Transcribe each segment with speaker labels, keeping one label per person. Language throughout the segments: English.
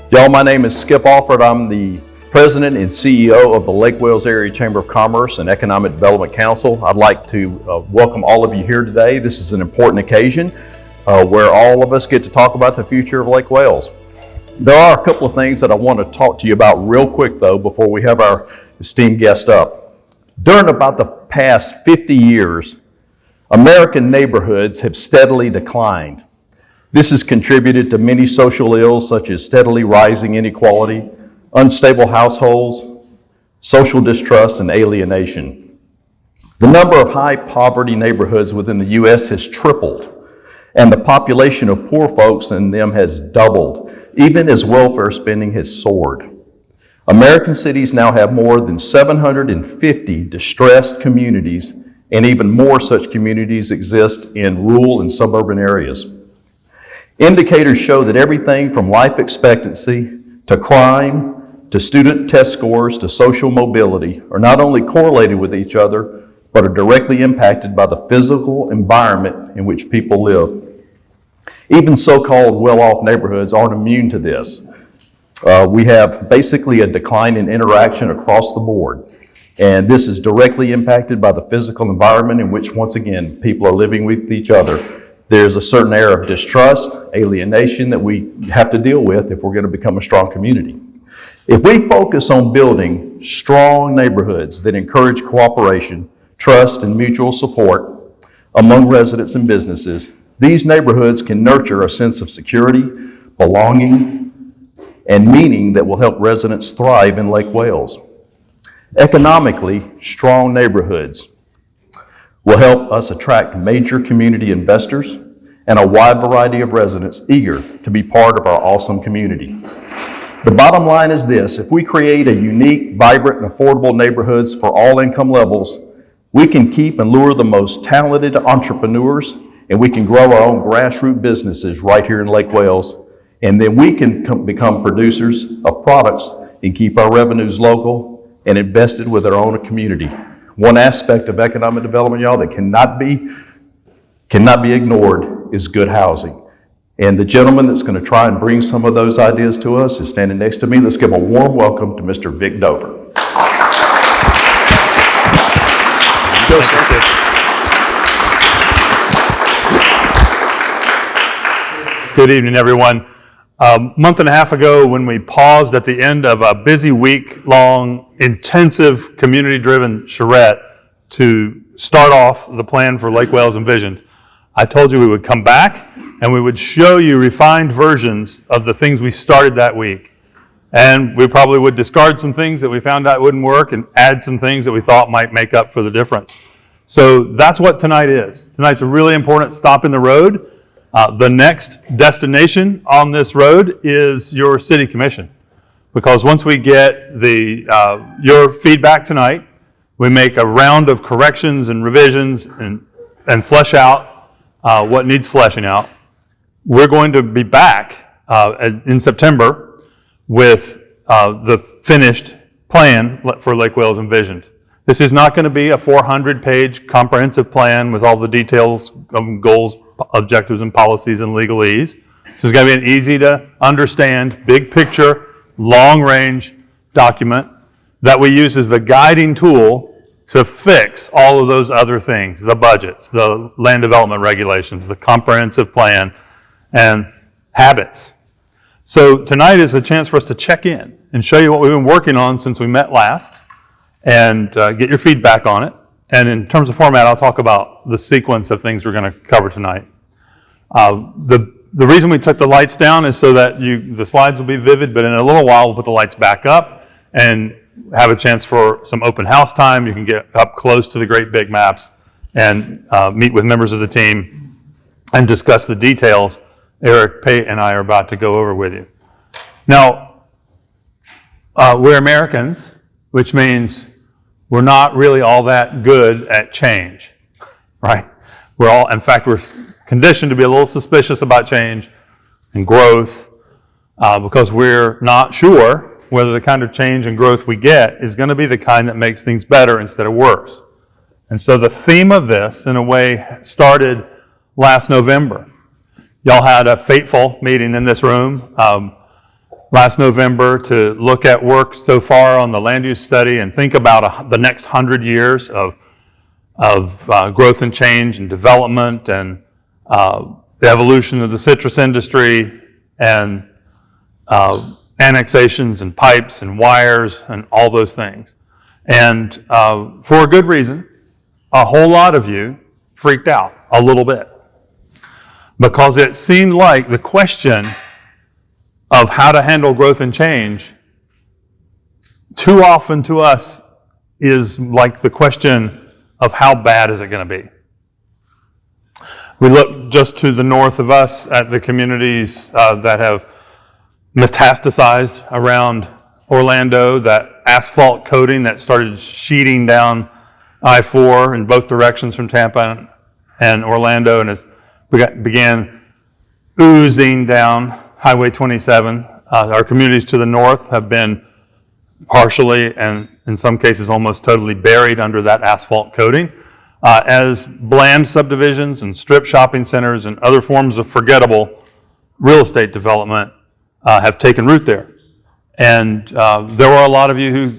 Speaker 1: Y'all, my name is Skip Alford. I'm the President and CEO of the Lake Wales Area Chamber of Commerce and Economic Development Council. I'd like to welcome all of you here today. This is an important occasion where all of us get to talk about the future of Lake Wales. There are a couple of things that I want to talk to you about real quick though before we have our esteemed guest up. During about the past 50 years, American neighborhoods have steadily declined. This has contributed to many social ills such as steadily rising inequality, unstable households, social distrust, and alienation. The number of high poverty neighborhoods within the U.S. has tripled, and the population of poor folks in them has doubled, even as welfare spending has soared. American cities now have more than 750 distressed communities, and even more such communities exist in rural and suburban areas. Indicators show that everything from life expectancy to crime to student test scores to social mobility are not only correlated with each other, but are directly impacted by the physical environment in which people live. Even so-called well-off neighborhoods aren't immune to this. We have basically a decline in interaction across the board. And this is directly impacted by the physical environment in which, once again, people are living with each other. There's a certain air of distrust, alienation that we have to deal with if we're going to become a strong community. If we focus on building strong neighborhoods that encourage cooperation, trust, and mutual support among residents and businesses, these neighborhoods can nurture a sense of security, belonging, and meaning that will help residents thrive in Lake Wales. Economically, strong neighborhoods will help us attract major community investors and a wide variety of residents eager to be part of our awesome community. The bottom line is this: if we create a unique, vibrant, and affordable neighborhoods for all income levels, we can keep and lure the most talented entrepreneurs, and we can grow our own grassroots businesses right here in Lake Wales, and then we can become producers of products and keep our revenues local and invested with our own community. One aspect of economic development, y'all, that cannot be ignored is good housing. And the gentleman that's going to try and bring some of those ideas to us is standing next to me. Let's give a warm welcome to Mr. Vic Dover.
Speaker 2: Good evening, everyone. A month and a half ago, when we paused at the end of a busy week-long, intensive, community-driven charrette to start off the plan for Lake Wales Envisioned, I told you we would come back and we would show you refined versions of the things we started that week. And we probably would discard some things that we found out wouldn't work and add some things that we thought might make up for the difference. So that's what tonight is. Tonight's a really important stop in the road. The next destination on this road is your city commission, because once we get your feedback tonight, we make a round of corrections and revisions and flesh out what needs fleshing out. We're going to be back in September with the finished plan for Lake Wales Envisioned. This is not going to be a 400-page comprehensive plan with all the details, goals, objectives, and policies and legalese. This is going to be an easy to understand, big picture, long-range document that we use as the guiding tool to fix all of those other things: the budgets, the land development regulations, the comprehensive plan, and habits. So tonight is a chance for us to check in and show you what we've been working on since we met last, and get your feedback on it. And in terms of format, I'll talk about the sequence of things we're going to cover tonight. The reason we took the lights down is so that the slides will be vivid, but in a little while we'll put the lights back up and have a chance for some open house time. You can get up close to the great big maps and meet with members of the team and discuss the details Eric, Pate, and I are about to go over with you. Now, we're Americans, which means we're not really all that good at change, right? In fact, we're conditioned to be a little suspicious about change and growth because we're not sure whether the kind of change and growth we get is going to be the kind that makes things better instead of worse. And so the theme of this, in a way, started last November. Y'all had a fateful meeting in this room last November to look at work so far on the land use study and think about the next 100 years of growth and change and development and the evolution of the citrus industry and annexations and pipes and wires and all those things. And for a good reason, a whole lot of you freaked out a little bit because it seemed like the question of how to handle growth and change too often to us is like the question of how bad is it going to be. We look just to the north of us at the communities that have metastasized around Orlando, that asphalt coating that started sheeting down I-4 in both directions from Tampa and Orlando, and it began oozing down Highway 27. Our communities to the north have been partially and in some cases almost totally buried under that asphalt coating as bland subdivisions and strip shopping centers and other forms of forgettable real estate development have taken root there. And there were a lot of you who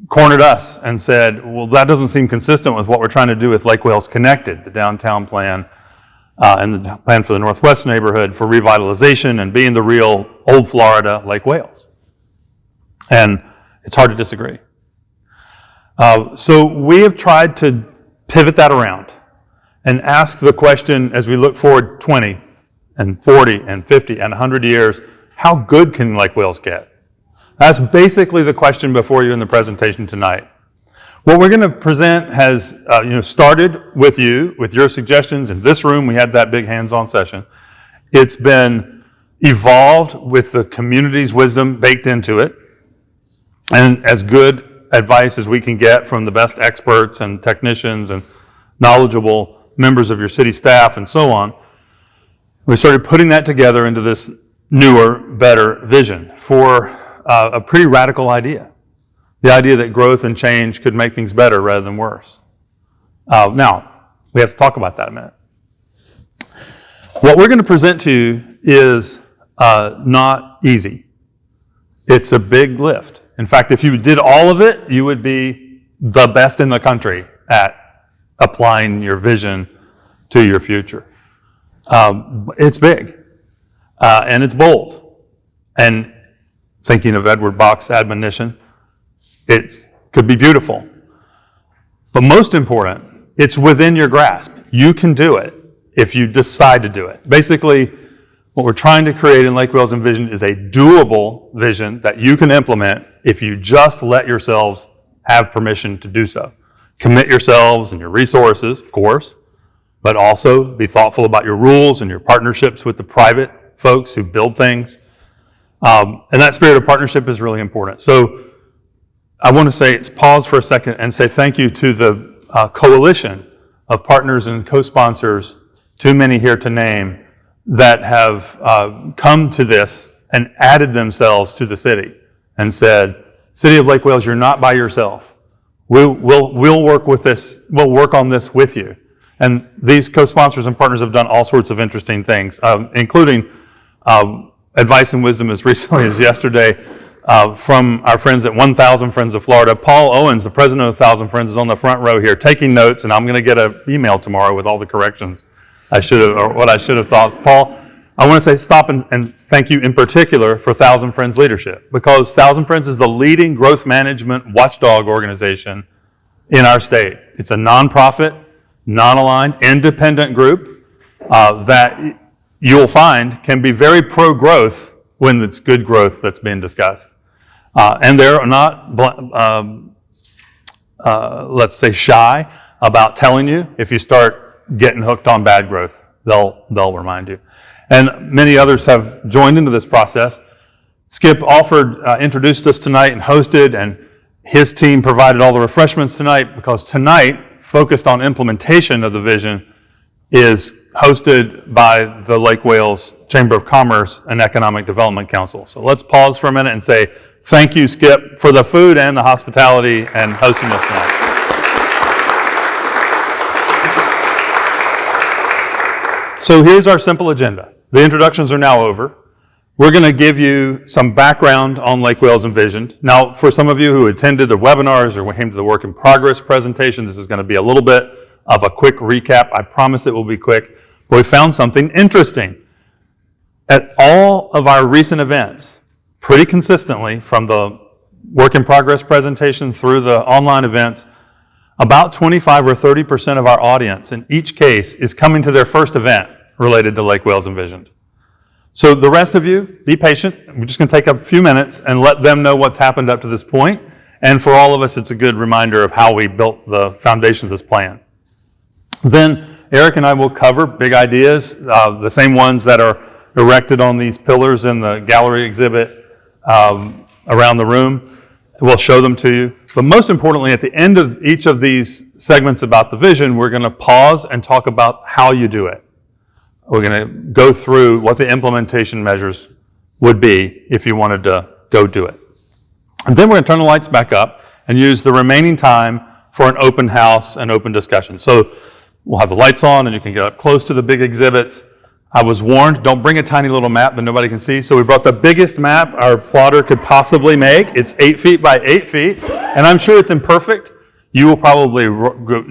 Speaker 2: cornered us and said, well, that doesn't seem consistent with what we're trying to do with Lake Wales Connected, the downtown plan and the plan for the Northwest neighborhood for revitalization and being the real old Florida Lake Wales. And it's hard to disagree. So we have tried to pivot that around and ask the question as we look forward 20 and 40 and 50 and 100 years, how good can Lake Wales get? That's basically the question before you in the presentation tonight. What we're going to present has started with you, with your suggestions. In this room, we had that big hands-on session. It's been evolved with the community's wisdom baked into it, and as good advice as we can get from the best experts and technicians and knowledgeable members of your city staff and so on. We started putting that together into this newer, better vision for a pretty radical idea. The idea that growth and change could make things better rather than worse. Now, we have to talk about that a minute. What we're going to present to you is not easy. It's a big lift. In fact, if you did all of it, you would be the best in the country at applying your vision to your future. It's big, and it's bold. And thinking of Edward Bach's admonition, it could be beautiful. But most important, it's within your grasp. You can do it if you decide to do it. Basically, what we're trying to create in Lake Wales Envisioned is a doable vision that you can implement if you just let yourselves have permission to do so. Commit yourselves and your resources, of course, but also be thoughtful about your rules and your partnerships with the private folks who build things. And that spirit of partnership is really important. So I want to say, pause for a second and say thank you to the coalition of partners and co-sponsors, too many here to name, that have come to this and added themselves to the city and said, City of Lake Wales, you're not by yourself. We'll work with this. We'll work on this with you. And these co-sponsors and partners have done all sorts of interesting things, including advice and wisdom as recently as yesterday from our friends at 1,000 Friends of Florida. Paul Owens, the president of 1,000 Friends, is on the front row here taking notes, and I'm going to get an email tomorrow with all the corrections what I should have thought. Paul, I want to say stop and thank you in particular for 1,000 Friends leadership, because 1,000 Friends is the leading growth management watchdog organization in our state. It's a nonprofit, non-aligned, independent group that you'll find can be very pro-growth when it's good growth that's being discussed. And they're not, let's say, shy about telling you if you start getting hooked on bad growth. They'll remind you. And many others have joined into this process. Skip introduced us tonight and hosted, and his team provided all the refreshments tonight, because tonight, focused on implementation of the vision, is hosted by the Lake Wales Chamber of Commerce and Economic Development Council. So let's pause for a minute and say thank you, Skip, for the food and the hospitality and hosting us tonight. So here's our simple agenda. The introductions are now over. We're going to give you some background on Lake Wales Envisioned. Now, for some of you who attended the webinars or came to the work in progress presentation, this is going to be a little bit of a quick recap. I promise it will be quick, but we found something interesting. At all of our recent events, pretty consistently, from the work in progress presentation through the online events, about 25 or 30% of our audience in each case is coming to their first event related to Lake Wales Envisioned. So the rest of you, be patient. We're just going to take a few minutes and let them know what's happened up to this point. And for all of us, it's a good reminder of how we built the foundation of this plan. Then Eric and I will cover big ideas, the same ones that are erected on these pillars in the gallery exhibit around the room. We'll show them to you. But most importantly, at the end of each of these segments about the vision, we're going to pause and talk about how you do it. We're going to go through what the implementation measures would be if you wanted to go do it. And then we're going to turn the lights back up and use the remaining time for an open house and open discussion. So we'll have the lights on and you can get up close to the big exhibits. I was warned, don't bring a tiny little map that nobody can see. So we brought the biggest map our plotter could possibly make. It's 8 feet by 8 feet, and I'm sure it's imperfect. You will probably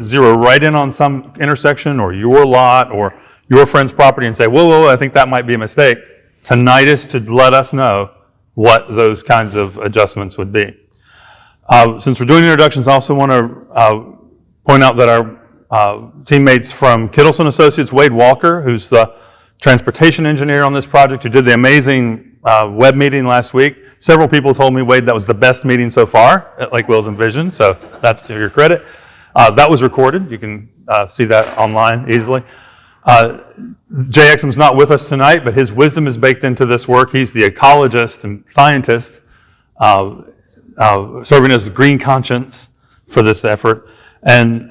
Speaker 2: zero right in on some intersection or your lot or your friend's property and say, whoa, I think that might be a mistake. Tonight is to let us know what those kinds of adjustments would be. Since we're doing introductions, I also want to point out that our teammates from Kittleson Associates, Wade Walker, who's the transportation engineer on this project, who did the amazing web meeting last week. Several people told me, Wade, that was the best meeting so far at Lake Wales Envisioned, so that's to your credit. That was recorded. You can see that online easily. Jay Exum's not with us tonight, but his wisdom is baked into this work. He's the ecologist and scientist serving as the green conscience for this effort. And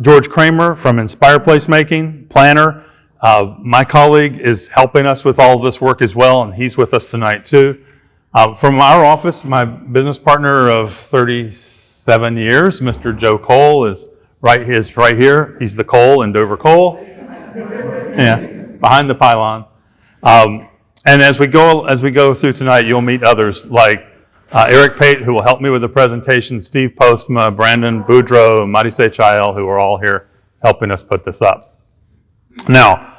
Speaker 2: George Kramer from Inspire Placemaking, planner. My colleague is helping us with all of this work as well, and he's with us tonight too. From our office, my business partner of 37 years, Mr. Joe Cole, is right here. He's the Cole in Dover Cole. Yeah, behind the pylon. And as we go through tonight, you'll meet others like Eric Pate, who will help me with the presentation, Steve Postma, Brandon Boudreau, Marise Chael, who are all here helping us put this up. Now,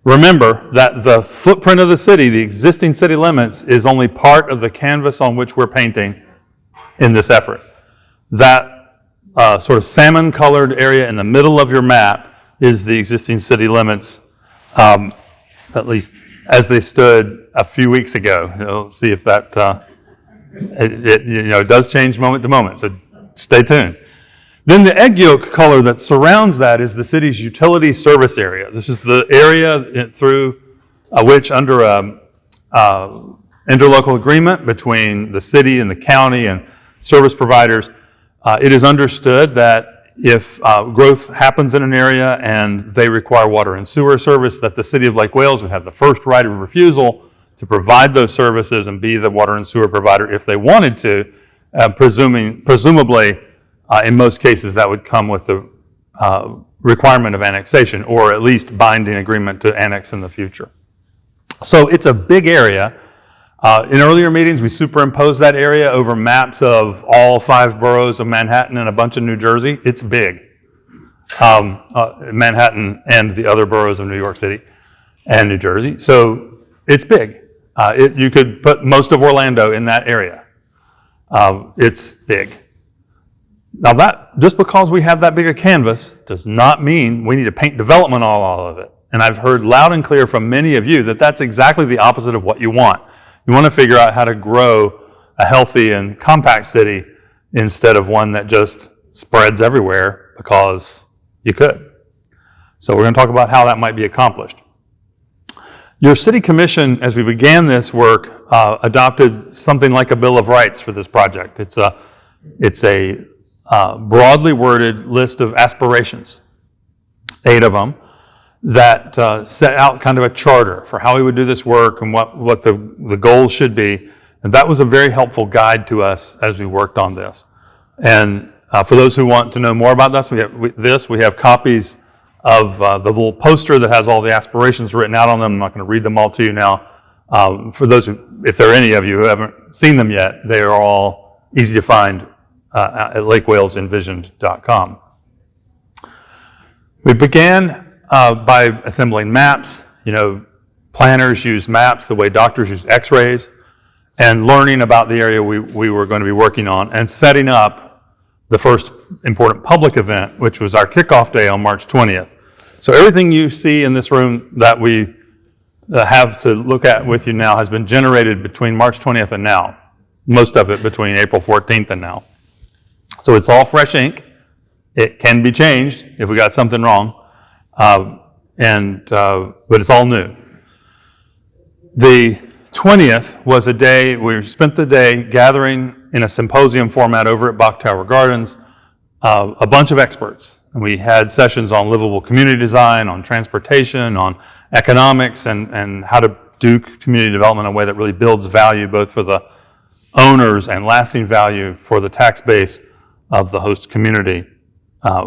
Speaker 2: remember that the footprint of the city, the existing city limits, is only part of the canvas on which we're painting in this effort. That sort of salmon-colored area in the middle of your map is the existing city limits, at least as they stood a few weeks ago. We'll see if that it does change moment to moment, so stay tuned. Then the egg yolk color that surrounds that is the city's utility service area. This is the area through which, under an interlocal agreement between the city and the county and service providers, it is understood that if growth happens in an area and they require water and sewer service, that the city of Lake Wales would have the first right of refusal to provide those services and be the water and sewer provider if they wanted to, presumably, in most cases, that would come with the requirement of annexation, or at least binding agreement to annex in the future. So it's a big area. In earlier meetings, we superimposed that area over maps of all 5 boroughs of Manhattan and a bunch of New Jersey. It's big. Manhattan and the other boroughs of New York City and New Jersey. So it's big. You could put most of Orlando in that area. It's big. Now that, just because we have that big a canvas, does not mean we need to paint development on all of it. And I've heard loud and clear from many of you that that's exactly the opposite of what you want. You want to figure out how to grow a healthy and compact city instead of one that just spreads everywhere because you could. So we're going to talk about how that might be accomplished. Your city commission, as we began this work, adopted something like a Bill of Rights for this project. It's a broadly worded list of aspirations, 8 of them, that set out kind of a charter for how we would do this work and what the goals should be. And that was a very helpful guide to us as we worked on this. And for those who want to know more about this, we have copies of the little poster that has all the aspirations written out on them. I'm not going to read them all to you now. For those if there are any of you who haven't seen them yet, they are all easy to find at lakewalesenvisioned.com. We began by assembling maps. Planners use maps the way doctors use x-rays, and learning about the area we were going to be working on, and setting up the first important public event, which was our kickoff day on March 20th. So everything you see in this room that we have to look at with you now has been generated between March 20th and now. Most of it between April 14th and now. So it's all fresh ink. It can be changed if we got something wrong, but it's all new. The 20th was a day, we spent the day gathering in a symposium format over at Bok Tower Gardens, a bunch of experts. And we had sessions on livable community design, on transportation, on economics, and how to do community development in a way that really builds value both for the owners and lasting value for the tax base of the host community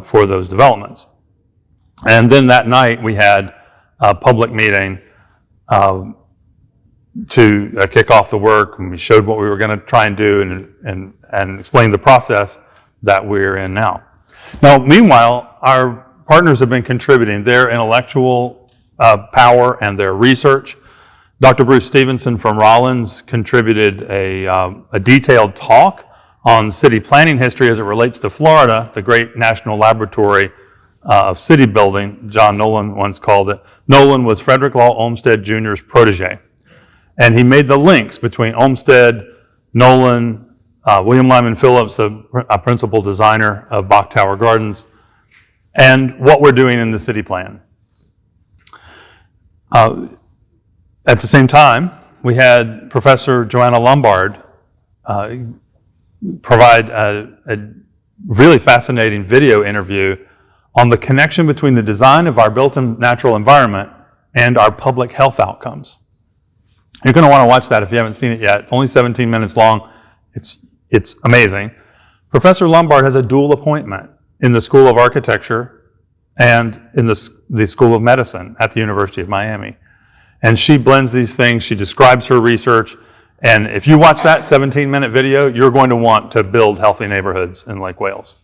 Speaker 2: for those developments. And then that night we had a public meeting to kick off the work, and we showed what we were going to try and do and explain the process that we're in now. Now, meanwhile, our partners have been contributing their intellectual power and their research. Dr. Bruce Stevenson from Rollins contributed a detailed talk on city planning history as it relates to Florida, the great national laboratory of city building. John Nolan once called it. Nolan was Frederick Law Olmsted Jr.'s protege. And he made the links between Olmsted, Nolan, William Lyman Phillips, a principal designer of Bok Tower Gardens, and what we're doing in the city plan. At the same time, we had Professor Joanna Lombard provide a really fascinating video interview on the connection between the design of our built-in natural environment and our public health outcomes. You're going to want to watch that if you haven't seen it yet. It's only 17 minutes long. It's amazing. Professor Lombard has a dual appointment in the School of Architecture and in the School of Medicine at the University of Miami. And she blends these things. She describes her research. And if you watch that 17-minute video, you're going to want to build healthy neighborhoods in Lake Wales.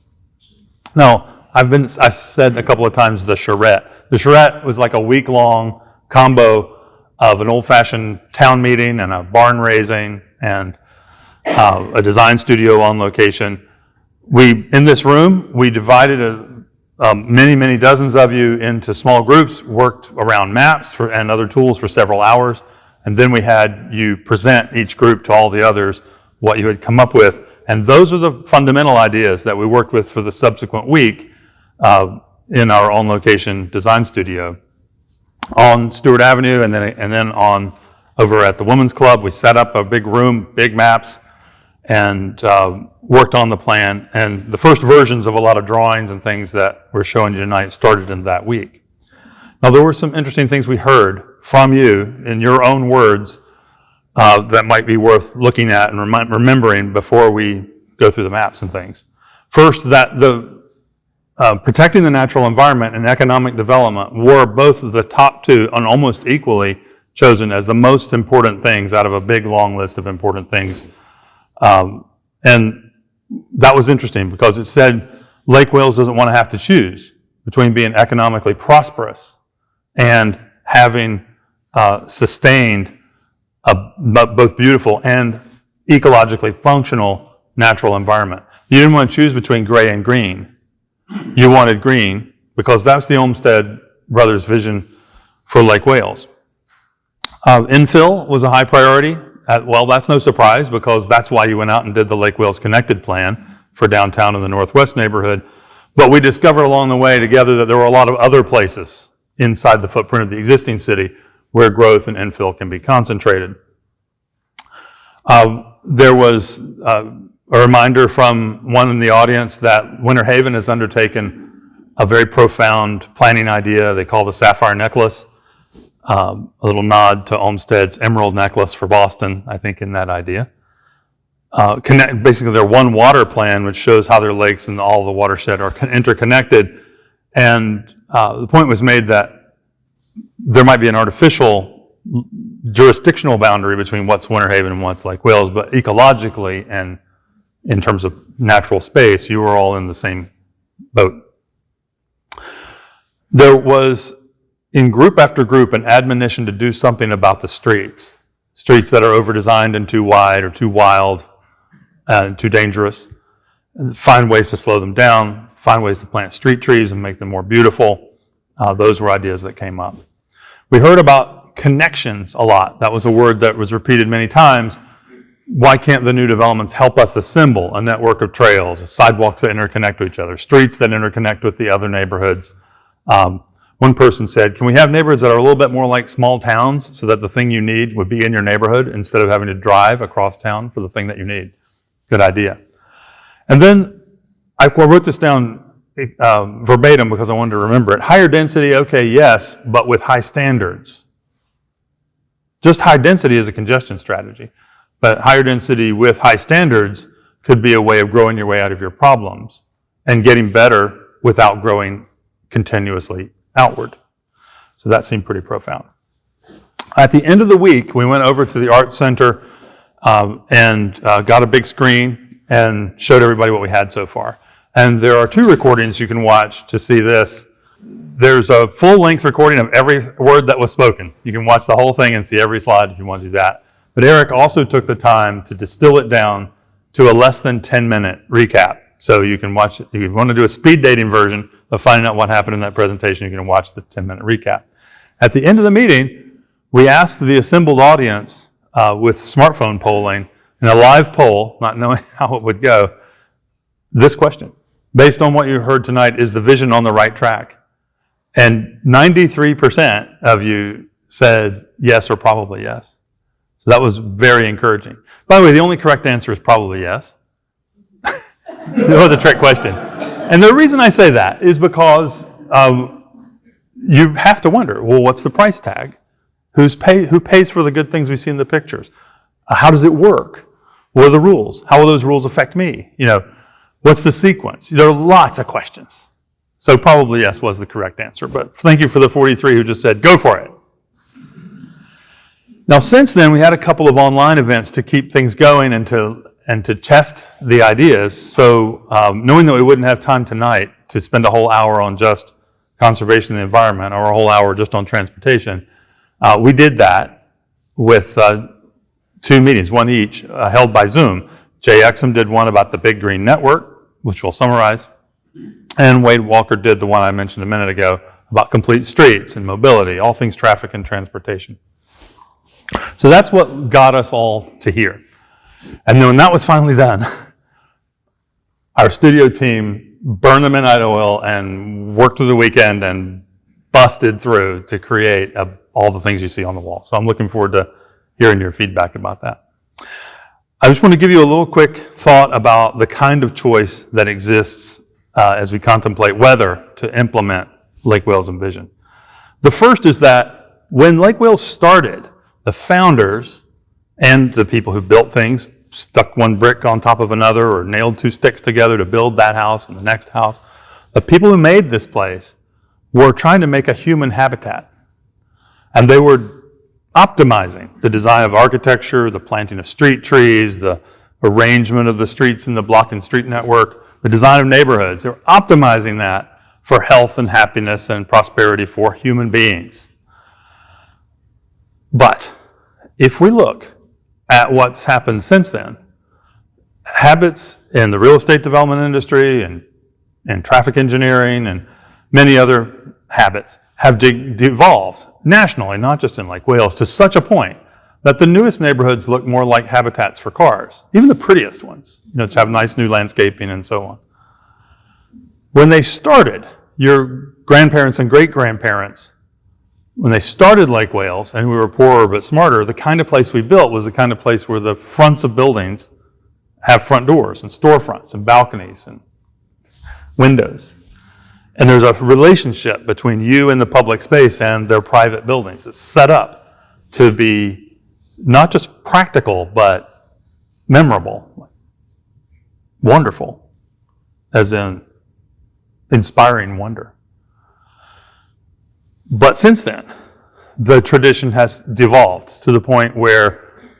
Speaker 2: Now, I've said a couple of times the charrette. The charrette was like a week-long combo of an old-fashioned town meeting and a barn raising and a design studio on location. In this room, we divided many dozens of you into small groups, worked around maps and other tools for several hours, and then we had you present each group to all the others what you had come up with. And those are the fundamental ideas that we worked with for the subsequent week in our on-location design studio. On Stewart Avenue and then on over at the Women's Club, we set up a big room, big maps, and worked on the plan. And the first versions of a lot of drawings and things that we're showing you tonight started in that week. Now, there were some interesting things we heard from you in your own words that might be worth looking at and remembering before we go through the maps and things. First, that the protecting the natural environment and economic development were both the top two and almost equally chosen as the most important things out of a big, long list of important things. And that was interesting because it said Lake Wales doesn't want to have to choose between being economically prosperous and having sustained both beautiful and ecologically functional natural environment. You didn't want to choose between gray and green. You wanted green because that's the Olmsted brothers' vision for Lake Wales. Infill was a high priority. Well, that's no surprise because that's why you went out and did the Lake Wales Connected Plan for downtown in the Northwest neighborhood. But we discovered along the way together that there were a lot of other places inside the footprint of the existing city where growth and infill can be concentrated. There was a reminder from one in the audience that Winter Haven has undertaken a very profound planning idea they call the Sapphire Necklace, a little nod to Olmsted's Emerald Necklace for Boston, I think, in that idea. Basically, their One Water plan, which shows how their lakes and all the watershed are interconnected. And the point was made that there might be an artificial jurisdictional boundary between what's Winter Haven and what's Lake Wales, but ecologically and in terms of natural space, you were all in the same boat. There was, in group after group, an admonition to do something about the streets that are over-designed and too wide or too wild and too dangerous. Find ways to slow them down, find ways to plant street trees and make them more beautiful. Those were ideas that came up. We heard about connections a lot. That was a word that was repeated many times. Why can't the new developments help us assemble a network of trails, sidewalks that interconnect with each other, streets that interconnect with the other neighborhoods? One person said, can we have neighborhoods that are a little bit more like small towns so that the thing you need would be in your neighborhood instead of having to drive across town for the thing that you need? Good idea. And then I wrote this down verbatim because I wanted to remember it. Higher density, okay, yes, but with high standards. Just high density is a congestion strategy, but higher density with high standards could be a way of growing your way out of your problems and getting better without growing continuously outward. So that seemed pretty profound. At the end of the week, we went over to the Art Center and got a big screen and showed everybody what we had so far. And there are 2 recordings you can watch to see this. There's a full-length recording of every word that was spoken. You can watch the whole thing and see every slide if you want to do that. But Eric also took the time to distill it down to a less than 10-minute recap. So you can watch it. If you want to do a speed dating version of finding out what happened in that presentation, you can watch the 10-minute recap. At the end of the meeting, we asked the assembled audience with smartphone polling, in a live poll, not knowing how it would go, this question. Based on what you heard tonight, is the vision on the right track? And 93% of you said yes or probably yes. So that was very encouraging. By the way, the only correct answer is probably yes. It was a trick question. And the reason I say that is because you have to wonder, well, what's the price tag? Who pays for the good things we see in the pictures? How does it work? What are the rules? How will those rules affect me? What's the sequence? There are lots of questions. So probably yes was the correct answer. But thank you for the 43 who just said, go for it. Now, since then, we had a couple of online events to keep things going and to test the ideas. So knowing that we wouldn't have time tonight to spend a whole hour on just conservation of the environment or a whole hour just on transportation, we did that with 2 meetings, one each, held by Zoom. Jay Exum did one about the Big Green Network, which we'll summarize, and Wade Walker did the one I mentioned a minute ago about complete streets and mobility, all things traffic and transportation. So that's what got us all to here. And then when that was finally done, our studio team burned the midnight oil and worked through the weekend and busted through to create all the things you see on the wall. So I'm looking forward to hearing your feedback about that. I just want to give you a little quick thought about the kind of choice that exists as we contemplate whether to implement Lake Wales Envisioned. The first is that when Lake Wales started, the founders and the people who built things stuck one brick on top of another or nailed 2 sticks together to build that house and the next house. The people who made this place were trying to make a human habitat. And they were optimizing the design of architecture, the planting of street trees, the arrangement of the streets in the block and street network, the design of neighborhoods. They were optimizing that for health and happiness and prosperity for human beings. But if we look at what's happened since then, habits in the real estate development industry and traffic engineering and many other habits have devolved nationally, not just in Lake Wales, to such a point that the newest neighborhoods look more like habitats for cars, even the prettiest ones, to have nice new landscaping and so on. When they started, your grandparents and great-grandparents, when they started Lake Wales, and we were poorer but smarter, the kind of place we built was the kind of place where the fronts of buildings have front doors and storefronts and balconies and windows. And there's a relationship between you and the public space and their private buildings. It's set up to be not just practical, but memorable, wonderful, as in inspiring wonder. But since then, the tradition has devolved to the point where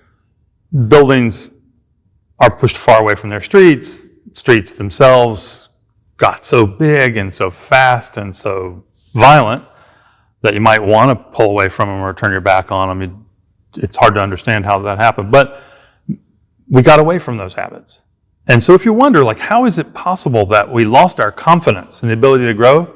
Speaker 2: buildings are pushed far away from their streets. Streets themselves got so big and so fast and so violent that you might want to pull away from them or turn your back on them. It's hard to understand how that happened, but we got away from those habits. And so if you wonder, like, how is it possible that we lost our confidence in the ability to grow?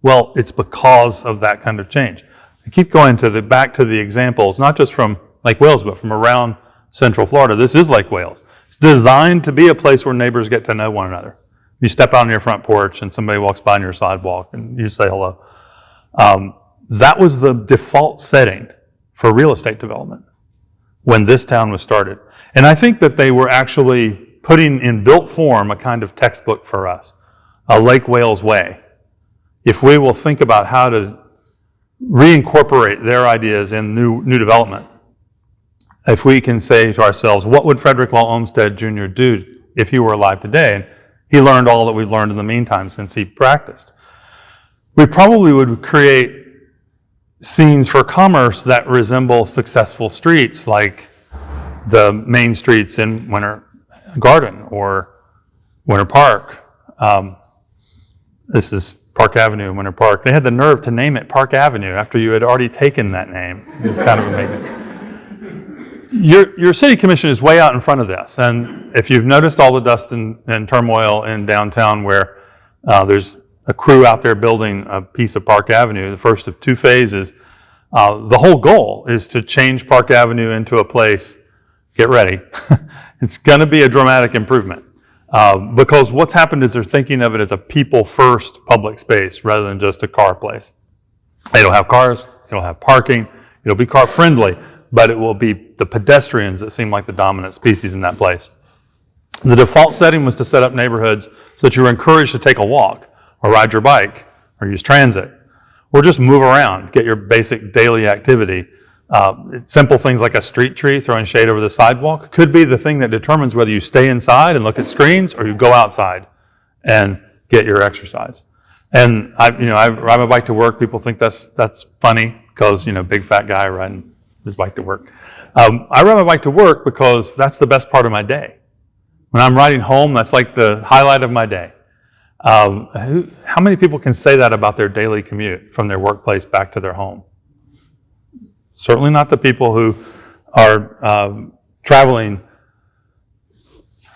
Speaker 2: Well, it's because of that kind of change. I keep going back to the examples, not just from Lake Wales, but from around Central Florida. This is Lake Wales. It's designed to be a place where neighbors get to know one another. You step out on your front porch and somebody walks by on your sidewalk and you say hello. That was the default setting for real estate development when this town was started. And I think that they were actually putting in built form a kind of textbook for us, a Lake Wales way. If we will think about how to reincorporate their ideas in new development, if we can say to ourselves, what would Frederick Law Olmsted Jr. do if he were alive today? And he learned all that we've learned in the meantime since he practiced. We probably would create scenes for commerce that resemble successful streets, like the main streets in Winter Garden or Winter Park. This is Park Avenue in Winter Park. They had the nerve to name it Park Avenue after you had already taken that name. It's kind of amazing. Your city commission is way out in front of this, and if you've noticed all the dust and turmoil in downtown where there's a crew out there building a piece of Park Avenue, the first of two phases, the whole goal is to change Park Avenue into a place, get ready, it's going to be a dramatic improvement. Because what's happened is they're thinking of it as a people-first public space rather than just a car place. They don't have cars, they don't have parking, it'll be car-friendly, but it will be the pedestrians that seem like the dominant species in that place. The default setting was to set up neighborhoods so that you were encouraged to take a walk, or ride your bike, or use transit, or just move around, get your basic daily activity. Simple things like a street tree throwing shade over the sidewalk could be the thing that determines whether you stay inside and look at screens or you go outside and get your exercise. And I ride my bike to work. People think that's funny because, big fat guy riding his bike to work. I ride my bike to work because that's the best part of my day. When I'm riding home, that's like the highlight of my day. How many people can say that about their daily commute from their workplace back to their home? Certainly not the people who are traveling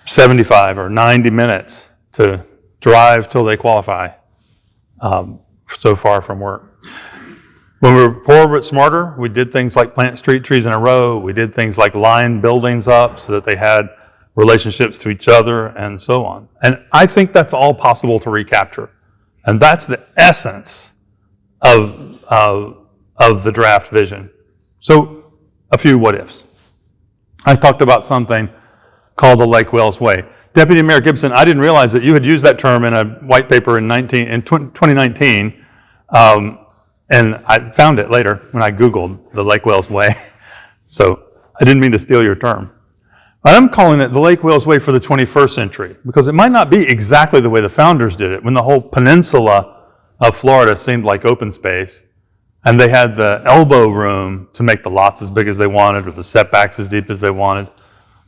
Speaker 2: 75 or 90 minutes to drive till they qualify so far from work. When we were poor but smarter, we did things like plant street trees in a row. We did things like line buildings up so that they had relationships to each other and so on. And I think that's all possible to recapture. And that's the essence of the draft vision. So a few what ifs. I talked about something called the Lake Wales Way. Deputy Mayor Gibson, I didn't realize that you had used that term in a white paper in 2019. And I found it later when I Googled the Lake Wales Way. So I didn't mean to steal your term. But I'm calling it the Lake Wales Way for the 21st century because it might not be exactly the way the founders did it when the whole peninsula of Florida seemed like open space and they had the elbow room to make the lots as big as they wanted or the setbacks as deep as they wanted.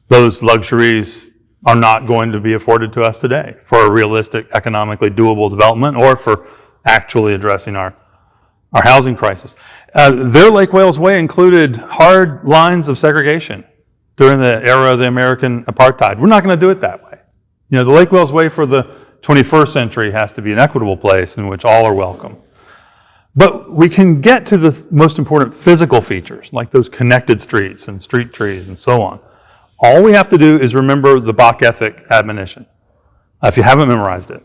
Speaker 2: Those luxuries are not going to be afforded to us today for a realistic, economically doable development or for actually addressing our housing crisis. Their Lake Wales Way included hard lines of segregation during the era of the American apartheid. We're not going to do it that way. The Lake Wales Way for the 21st century has to be an equitable place in which all are welcome. But we can get to the most important physical features, like those connected streets and street trees and so on. All we have to do is remember the Bach ethic admonition. If you haven't memorized it,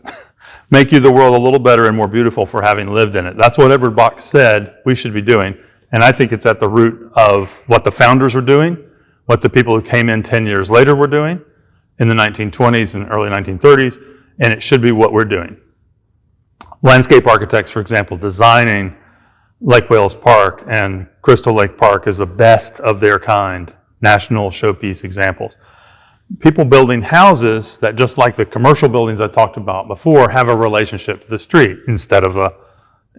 Speaker 2: make you the world a little better and more beautiful for having lived in it. That's what Edward Bach said we should be doing. And I think it's at the root of what the founders were doing, what the people who came in 10 years later were doing in the 1920s and early 1930s, and it should be what we're doing. Landscape architects, for example, designing Lake Wales Park and Crystal Lake Park is the best of their kind, national showpiece examples. People building houses that, just like the commercial buildings I talked about before, have a relationship to the street instead of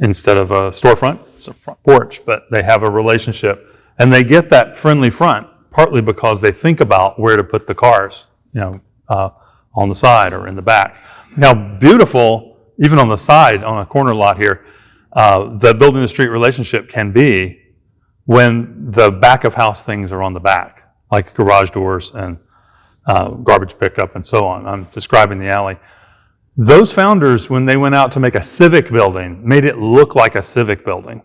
Speaker 2: instead of a storefront. It's a front porch, but they have a relationship. And they get that friendly front partly because they think about where to put the cars, on the side or in the back. Now, beautiful, even on the side, on a corner lot here, the building to street relationship can be when the back of house things are on the back, like garage doors and garbage pickup and so on. I'm describing the alley. Those founders, when they went out to make a civic building, made it look like a civic building.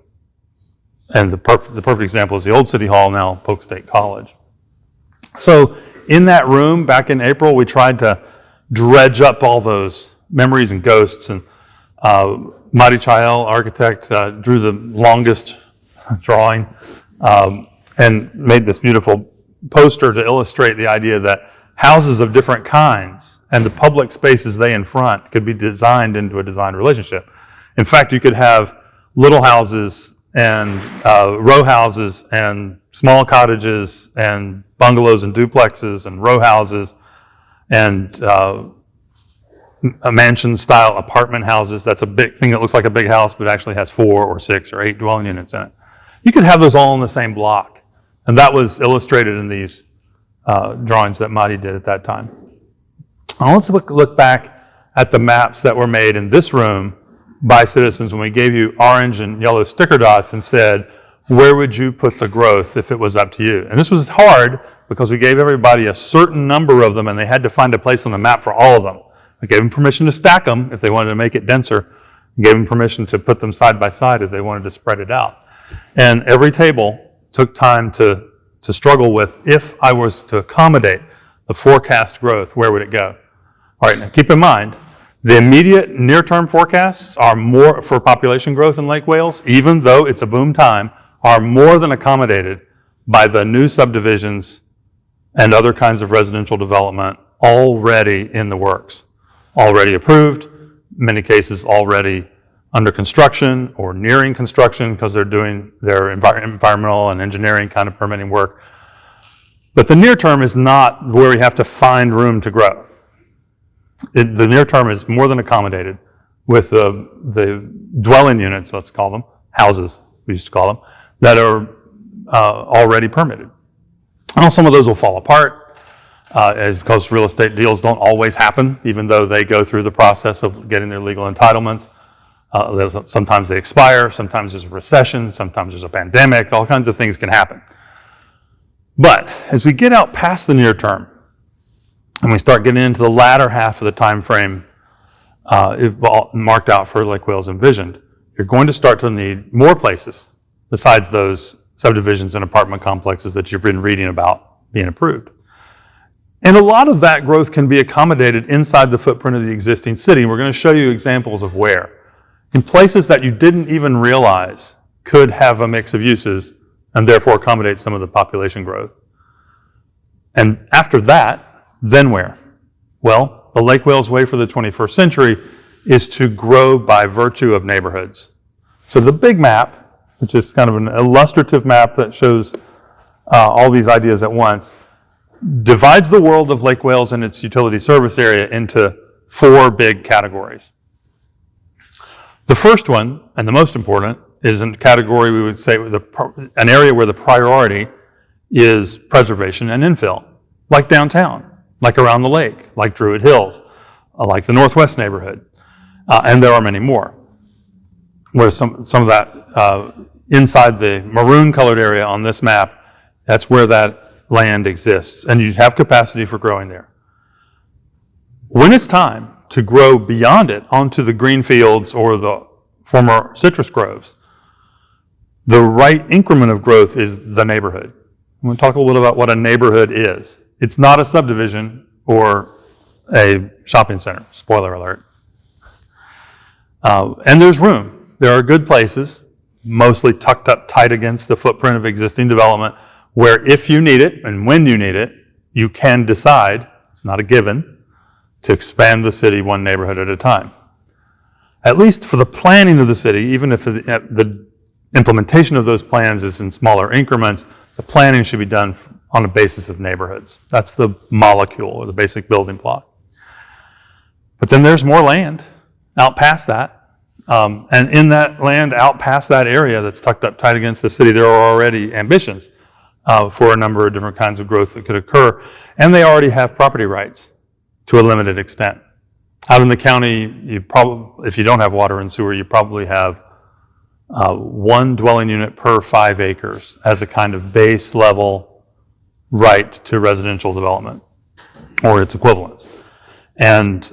Speaker 2: And the perfect example is the old City Hall, now Polk State College. So in that room back in April, we tried to dredge up all those memories and ghosts. And Madi Chael, architect, drew the longest drawing and made this beautiful poster to illustrate the idea that houses of different kinds and the public spaces they confront could be designed into a design relationship. In fact, you could have little houses and row houses and small cottages and bungalows and duplexes and row houses and mansion-style apartment houses. That's a big thing that looks like a big house, but actually has 4 or 6 or 8 dwelling units in it. You could have those all in the same block. And that was illustrated in these drawings that Madi did at that time. Now let's look back at the maps that were made in this room by citizens when we gave you orange and yellow sticker dots and said, where would you put the growth if it was up to you? And this was hard because we gave everybody a certain number of them and they had to find a place on the map for all of them. We gave them permission to stack them if they wanted to make it denser. We gave them permission to put them side by side if they wanted to spread it out. And every table took time to struggle with, if I was to accommodate the forecast growth, where would it go? All right, now keep in mind, the immediate near-term forecasts are more for population growth in Lake Wales, even though it's a boom time, are more than accommodated by the new subdivisions and other kinds of residential development already in the works, already approved, many cases already under construction or nearing construction because they're doing their environmental and engineering kind of permitting work. But the near term is not where we have to find room to grow. The near term is more than accommodated with the dwelling units, let's call them, houses we used to call them, that are already permitted. Now some of those will fall apart because real estate deals don't always happen, even though they go through the process of getting their legal entitlements. Sometimes they expire, sometimes there's a recession, sometimes there's a pandemic, all kinds of things can happen. But as we get out past the near term, and we start getting into the latter half of the time frame marked out for Lake Wales Envisioned, you're going to start to need more places besides those subdivisions and apartment complexes that you've been reading about being approved. And a lot of that growth can be accommodated inside the footprint of the existing city. We're going to show you examples of where. In places that you didn't even realize could have a mix of uses and therefore accommodate some of the population growth. And after that, then where? Well, the Lake Wales way for the 21st century is to grow by virtue of neighborhoods. So the big map, which is kind of an illustrative map that shows all these ideas at once, divides the world of Lake Wales and its utility service area into 4 big categories. The first one, and the most important, is a category we would say an area where the priority is preservation and infill, like downtown, like around the lake, like Druid Hills, like the Northwest neighborhood, and there are many more. Where some of that inside the maroon-colored area on this map, that's where that land exists, and you have capacity for growing there. When it's time to grow beyond it onto the green fields or the former citrus groves, the right increment of growth is the neighborhood. I'm going to talk a little about what a neighborhood is. It's not a subdivision or a shopping center, spoiler alert. And there's room. There are good places, mostly tucked up tight against the footprint of existing development, where if you need it and when you need it, you can decide, it's not a given, to expand the city one neighborhood at a time. At least for the planning of the city, even if the implementation of those plans is in smaller increments, the planning should be done on a basis of neighborhoods. That's the molecule or the basic building block. But then there's more land out past that. And in that land out past that area that's tucked up tight against the city, there are already ambitions for a number of different kinds of growth that could occur. And they already have property rights to a limited extent. Out in the county, if you don't have water and sewer, you probably have one dwelling unit per 5 acres as a kind of base level right to residential development, or its equivalents. And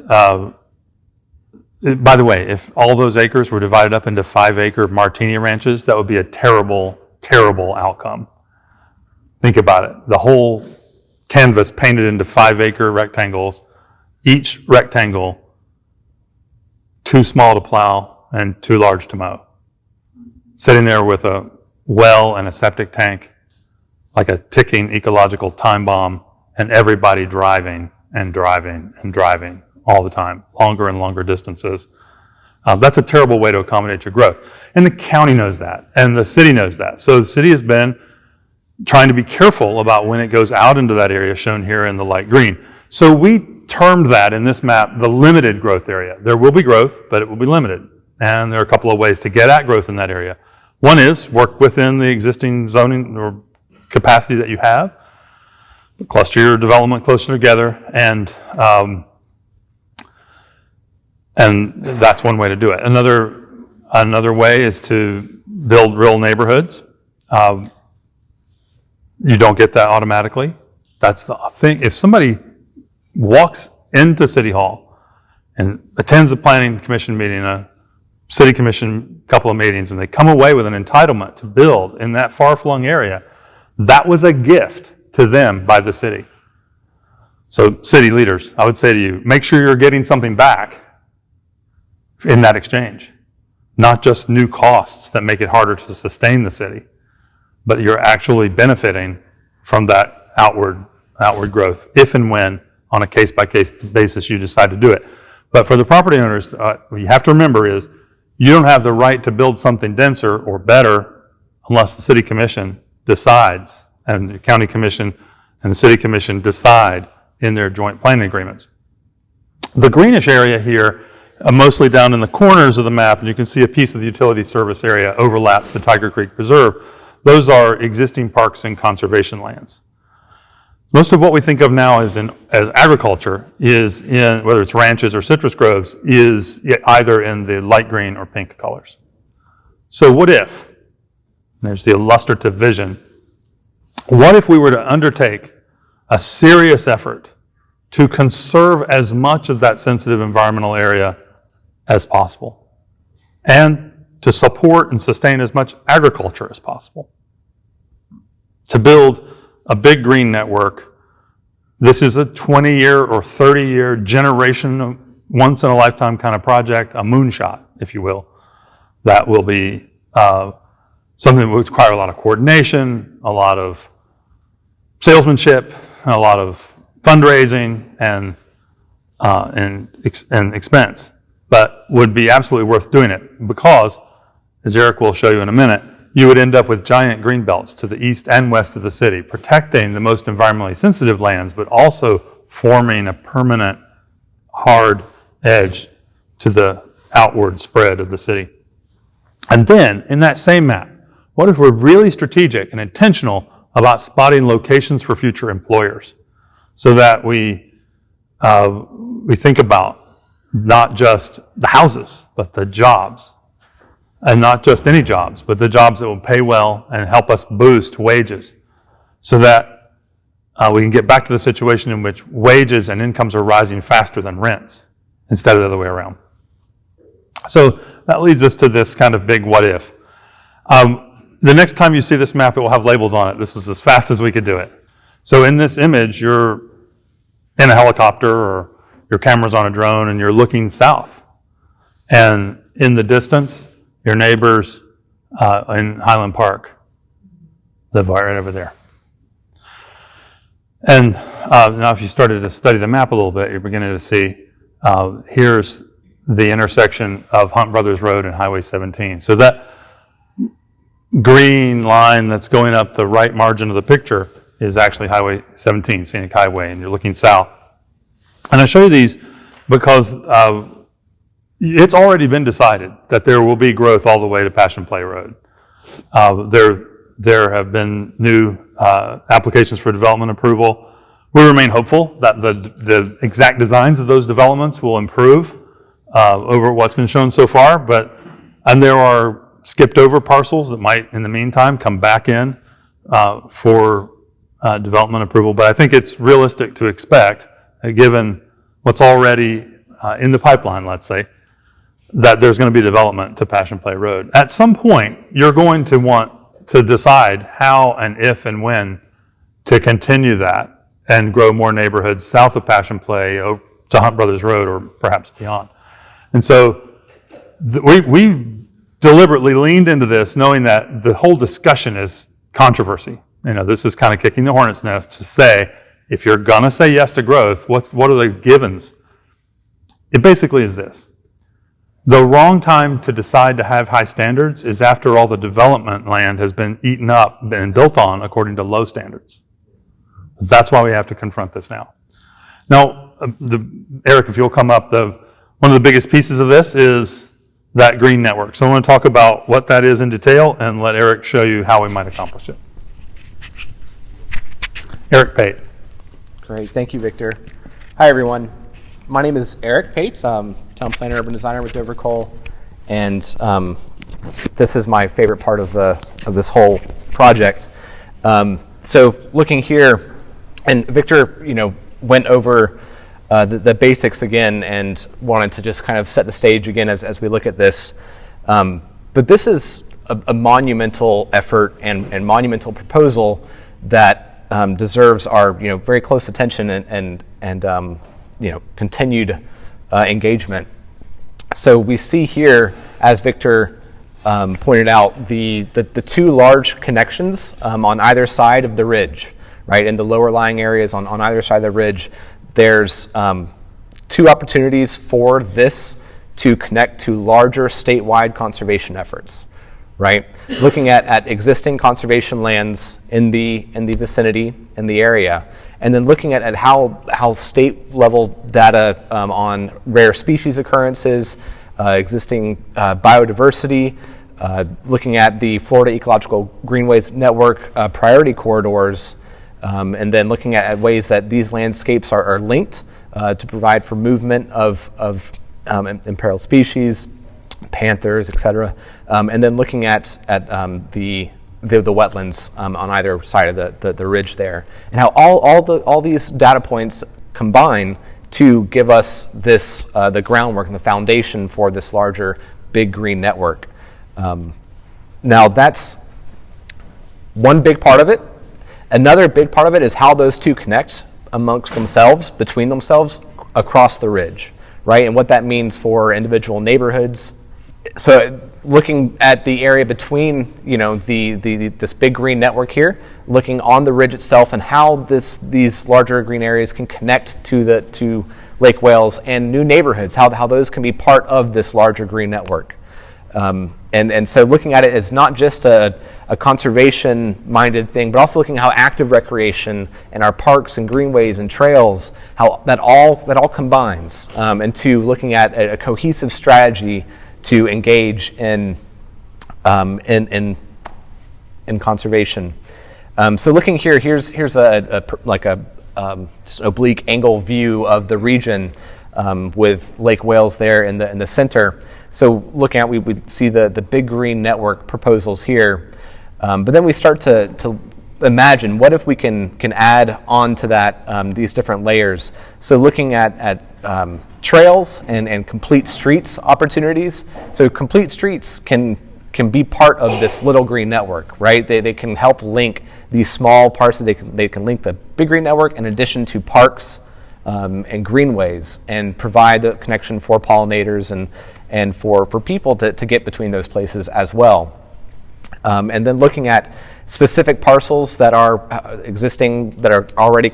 Speaker 2: by the way, if all those acres were divided up into 5-acre martini ranches, that would be a terrible, terrible outcome. Think about it. The whole canvas painted into 5-acre rectangles, each rectangle too small to plow and too large to mow. Sitting there with a well and a septic tank, like a ticking ecological time bomb, and everybody driving and driving and driving all the time, longer and longer distances. That's a terrible way to accommodate your growth. And the county knows that, and the city knows that. So the city has been trying to be careful about when it goes out into that area shown here in the light green. So we termed that in this map the limited growth area. There will be growth, but it will be limited. And there are a couple of ways to get at growth in that area. One is work within the existing zoning or capacity that you have, cluster your development closer together, and that's one way to do it. Another way is to build real neighborhoods. You don't get that automatically. That's the thing. If somebody walks into City Hall and attends a planning commission meeting, a city commission couple of meetings, and they come away with an entitlement to build in that far-flung area, that was a gift to them by the city. So city leaders, I would say to you, make sure you're getting something back in that exchange. Not just new costs that make it harder to sustain the city, but you're actually benefiting from that outward growth, if and when, on a case-by-case basis, you decide to do it. But for the property owners, what you have to remember is you don't have the right to build something denser or better unless the city commission decides, and the county commission and the city commission decide in their joint planning agreements. The greenish area here, mostly down in the corners of the map, and you can see a piece of the utility service area overlaps the Tiger Creek Preserve. Those are existing parks and conservation lands. Most of what we think of now as agriculture is in, whether it's ranches or citrus groves, is either in the light green or pink colors. So what if, there's the illustrative vision, what if we were to undertake a serious effort to conserve as much of that sensitive environmental area as possible, and to support and sustain as much agriculture as possible, to build a big green network? This is a 20-year or 30-year generation, once in a lifetime kind of project, a moonshot, if you will. That will be something that will require a lot of coordination, a lot of salesmanship, a lot of fundraising and expense, but would be absolutely worth doing it because, as Eric will show you in a minute, you would end up with giant green belts to the east and west of the city, protecting the most environmentally sensitive lands, but also forming a permanent hard edge to the outward spread of the city. And then, in that same map, what if we're really strategic and intentional about spotting locations for future employers, so that we think about not just the houses, but the jobs. And not just any jobs, but the jobs that will pay well and help us boost wages, so that we can get back to the situation in which wages and incomes are rising faster than rents, instead of the other way around. So that leads us to this kind of big what if. The next time you see this map, it will have labels on it. This was as fast as we could do it. So in this image, you're in a helicopter or your camera's on a drone and you're looking south. And in the distance, your neighbors in Highland Park live right over there. And now if you started to study the map a little bit, you're beginning to see here's the intersection of Hunt Brothers Road and Highway 17. So that green line that's going up the right margin of the picture is actually Highway 17, Scenic Highway, and you're looking south. And I show you these because It's already been decided that there will be growth all the way to Passion Play Road. There have been new applications for development approval. We remain hopeful that the exact designs of those developments will improve over what's been shown so far, and there are skipped over parcels that might, in the meantime, come back in for development approval. But I think it's realistic to expect, given what's already in the pipeline, let's say, that there's going to be development to Passion Play Road. At some point, you're going to want to decide how and if and when to continue that and grow more neighborhoods south of Passion Play to Hunt Brothers Road or perhaps beyond. And so we deliberately leaned into this knowing that the whole discussion is controversy. This is kind of kicking the hornet's nest to say, if you're going to say yes to growth, what are the givens? It basically is this. The wrong time to decide to have high standards is after all the development land has been eaten up and built on according to low standards. That's why we have to confront this now. Now, Eric, if you'll come up, one of the biggest pieces of this is that green network. So I want to talk about what that is in detail and let Eric show you how we might accomplish it. Eric Pate.
Speaker 3: Great, thank you, Victor. Hi, everyone. My name is Eric Pate. Town planner, urban designer with Dover Coal, and this is my favorite part of this whole project. So looking here, and Victor, went over the basics again, and wanted to just kind of set the stage again as we look at this. But this is a monumental effort and monumental proposal that deserves our very close attention and continued engagement. So we see here, as Victor pointed out, the two large connections on either side of the ridge, right? In the lower lying areas on either side of the ridge, there's two opportunities for this to connect to larger statewide conservation efforts, right? Looking at existing conservation lands in the vicinity, in the area, and then looking at how state level data on rare species occurrences, existing biodiversity, looking at the Florida Ecological Greenways Network priority corridors, and then looking at ways that these landscapes are linked to provide for movement of imperiled species, panthers, etc., and then looking at the wetlands on either side of the ridge there, and how all these data points combine to give us this the groundwork and the foundation for this larger big green network. Now that's one big part of it. Another big part of it is how those two connect amongst themselves, between themselves, across the ridge, right? And what that means for individual neighborhoods. So looking at the area between, this big green network here, looking on the ridge itself and how these larger green areas can connect to Lake Wales and new neighborhoods, how those can be part of this larger green network. And so looking at it as not just a conservation-minded thing, but also looking at how active recreation and our parks and greenways and trails, how that all combines, and to looking at a cohesive strategy to engage in conservation. So looking here, here's just an oblique angle view of the region with Lake Wales there in the center. So looking at, we would see the big green network proposals here, but then we start to imagine what if we can add on to that these different layers. So looking at trails and complete streets opportunities. So complete streets can be part of this little green network, right? They can help link these small parts. They can link the big green network in addition to parks and greenways, and provide the connection for pollinators and for people to get between those places as well. And then looking at specific parcels that are existing, that are already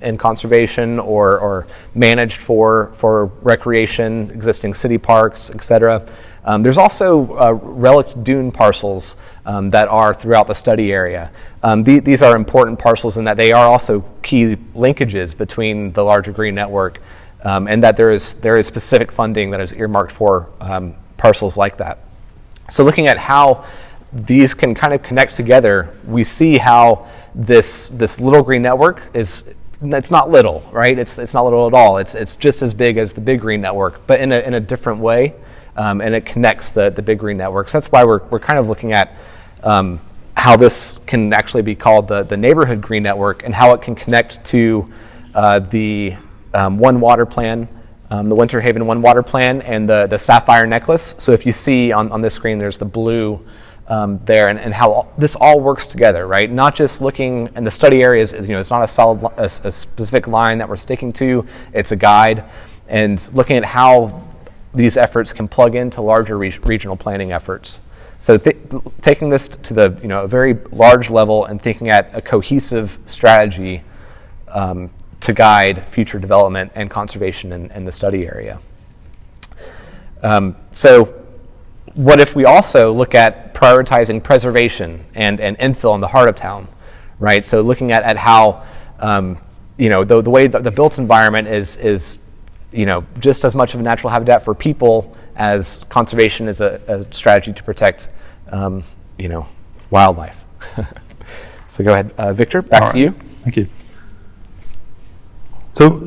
Speaker 3: in conservation or managed for recreation, existing city parks, etc. There's also relic dune parcels that are throughout the study area. These are important parcels in that they are also key linkages between the larger green network. and that there is specific funding that is earmarked for parcels like that. So looking at how these can kind of connect together, we see how this little green network it's not little, right? It's not little at all. It's just as big as the big green network, but in a different way, and it connects the big green networks. That's why we're kind of looking at how this can actually be called the neighborhood green network, and how it can connect to the One Water Plan, the Winter Haven One Water Plan, and the Sapphire Necklace. So if you see on this screen, there's the blue there, and how this all works together, right? Not just looking, and the study area is it's not a specific line that we're sticking to, it's a guide, and looking at how these efforts can plug into larger regional planning efforts. So taking this to the a very large level and thinking at a cohesive strategy to guide future development and conservation in the study area. So what if we also look at prioritizing preservation and infill in the heart of town, right? So looking at how, the way that the built environment is just as much of a natural habitat for people as conservation is a strategy to protect, wildlife. So go ahead, Victor, back to you.
Speaker 2: Thank you. So,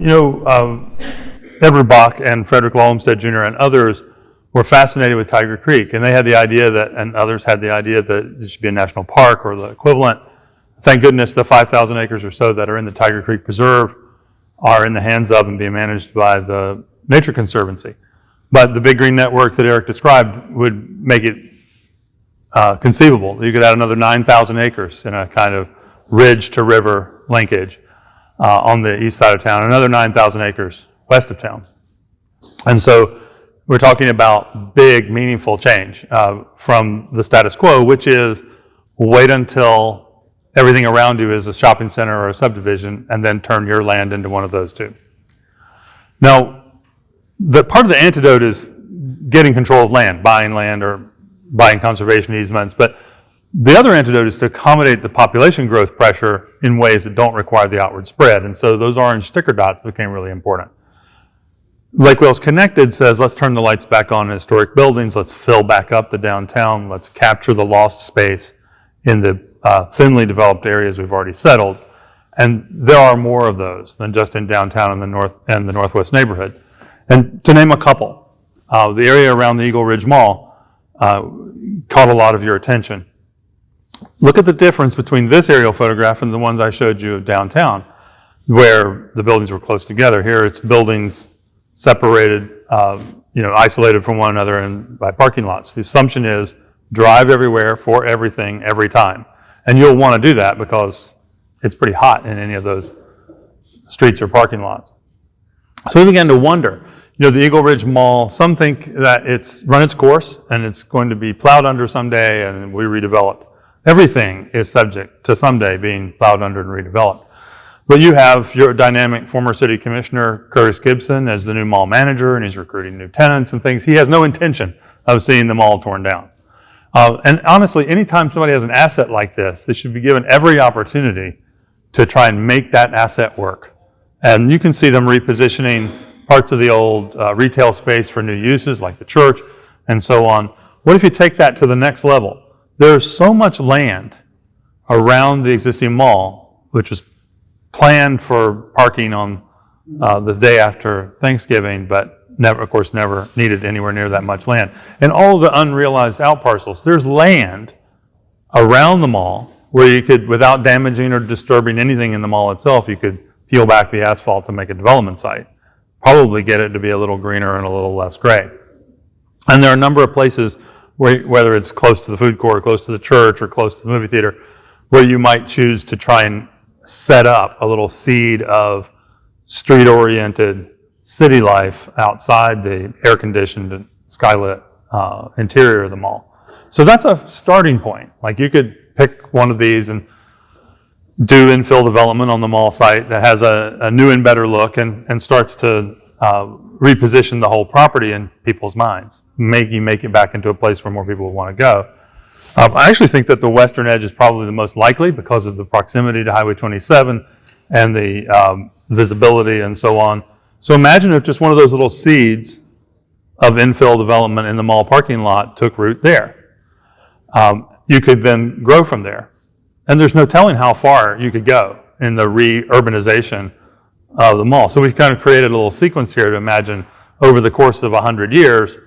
Speaker 2: Edward Bach and Frederick Olmsted Jr. and others were fascinated with Tiger Creek, and they had the idea and others had the idea that it should be a national park or the equivalent. Thank goodness the 5,000 acres or so that are in the Tiger Creek Preserve are in the hands of and being managed by the Nature Conservancy. But the big green network that Eric described would make it conceivable. You could add another 9,000 acres in a kind of ridge to river linkage on the east side of town, another 9,000 acres west of town. And so we're talking about big, meaningful change from the status quo, which is wait until everything around you is a shopping center or a subdivision, and then turn your land into one of those two. Now, the part of the antidote is getting control of land or buying conservation easements, but the other antidote is to accommodate the population growth pressure in ways that don't require the outward spread. And so those orange sticker dots became really important. Lake Wales Connected says, let's turn the lights back on in historic buildings, let's fill back up the downtown, let's capture the lost space in the thinly developed areas we've already settled. And there are more of those than just in downtown and the northwest neighborhood. And to name a couple, the area around the Eagle Ridge Mall caught a lot of your attention. Look at the difference between this aerial photograph and the ones I showed you of downtown, where the buildings were close together. Here it's buildings separated, isolated from one another and by parking lots. The assumption is drive everywhere for everything every time. And you'll want to do that because it's pretty hot in any of those streets or parking lots. So we began to wonder, the Eagle Ridge Mall, some think that it's run its course and it's going to be plowed under someday and we redeveloped. Everything is subject to someday being plowed under and redeveloped. But you have your dynamic former city commissioner, Curtis Gibson, as the new mall manager, and he's recruiting new tenants and things. He has no intention of seeing the mall torn down. And honestly, anytime somebody has an asset like this, they should be given every opportunity to try and make that asset work. And you can see them repositioning parts of the old retail space for new uses, like the church and so on. What if you take that to the next level? There's so much land around the existing mall, which was planned for parking on the day after Thanksgiving, but never needed anywhere near that much land. And all of the unrealized out parcels, there's land around the mall where you could, without damaging or disturbing anything in the mall itself, you could peel back the asphalt to make a development site. Probably get it to be a little greener and a little less gray. And there are a number of places whether it's close to the food court, close to the church, or close to the movie theater, where you might choose to try and set up a little seed of street-oriented city life outside the air-conditioned, skylit interior of the mall. So that's a starting point. Like you could pick one of these and do infill development on the mall site that has a new and better look and starts to reposition the whole property in people's minds. Make it back into a place where more people will want to go. I actually think that the western edge is probably the most likely because of the proximity to Highway 27 and the visibility and so on. So imagine if just one of those little seeds of infill development in the mall parking lot took root there. You could then grow from there. And there's no telling how far you could go in the re-urbanization of the mall. So we kind of created a little sequence here to imagine over the course of 100 years,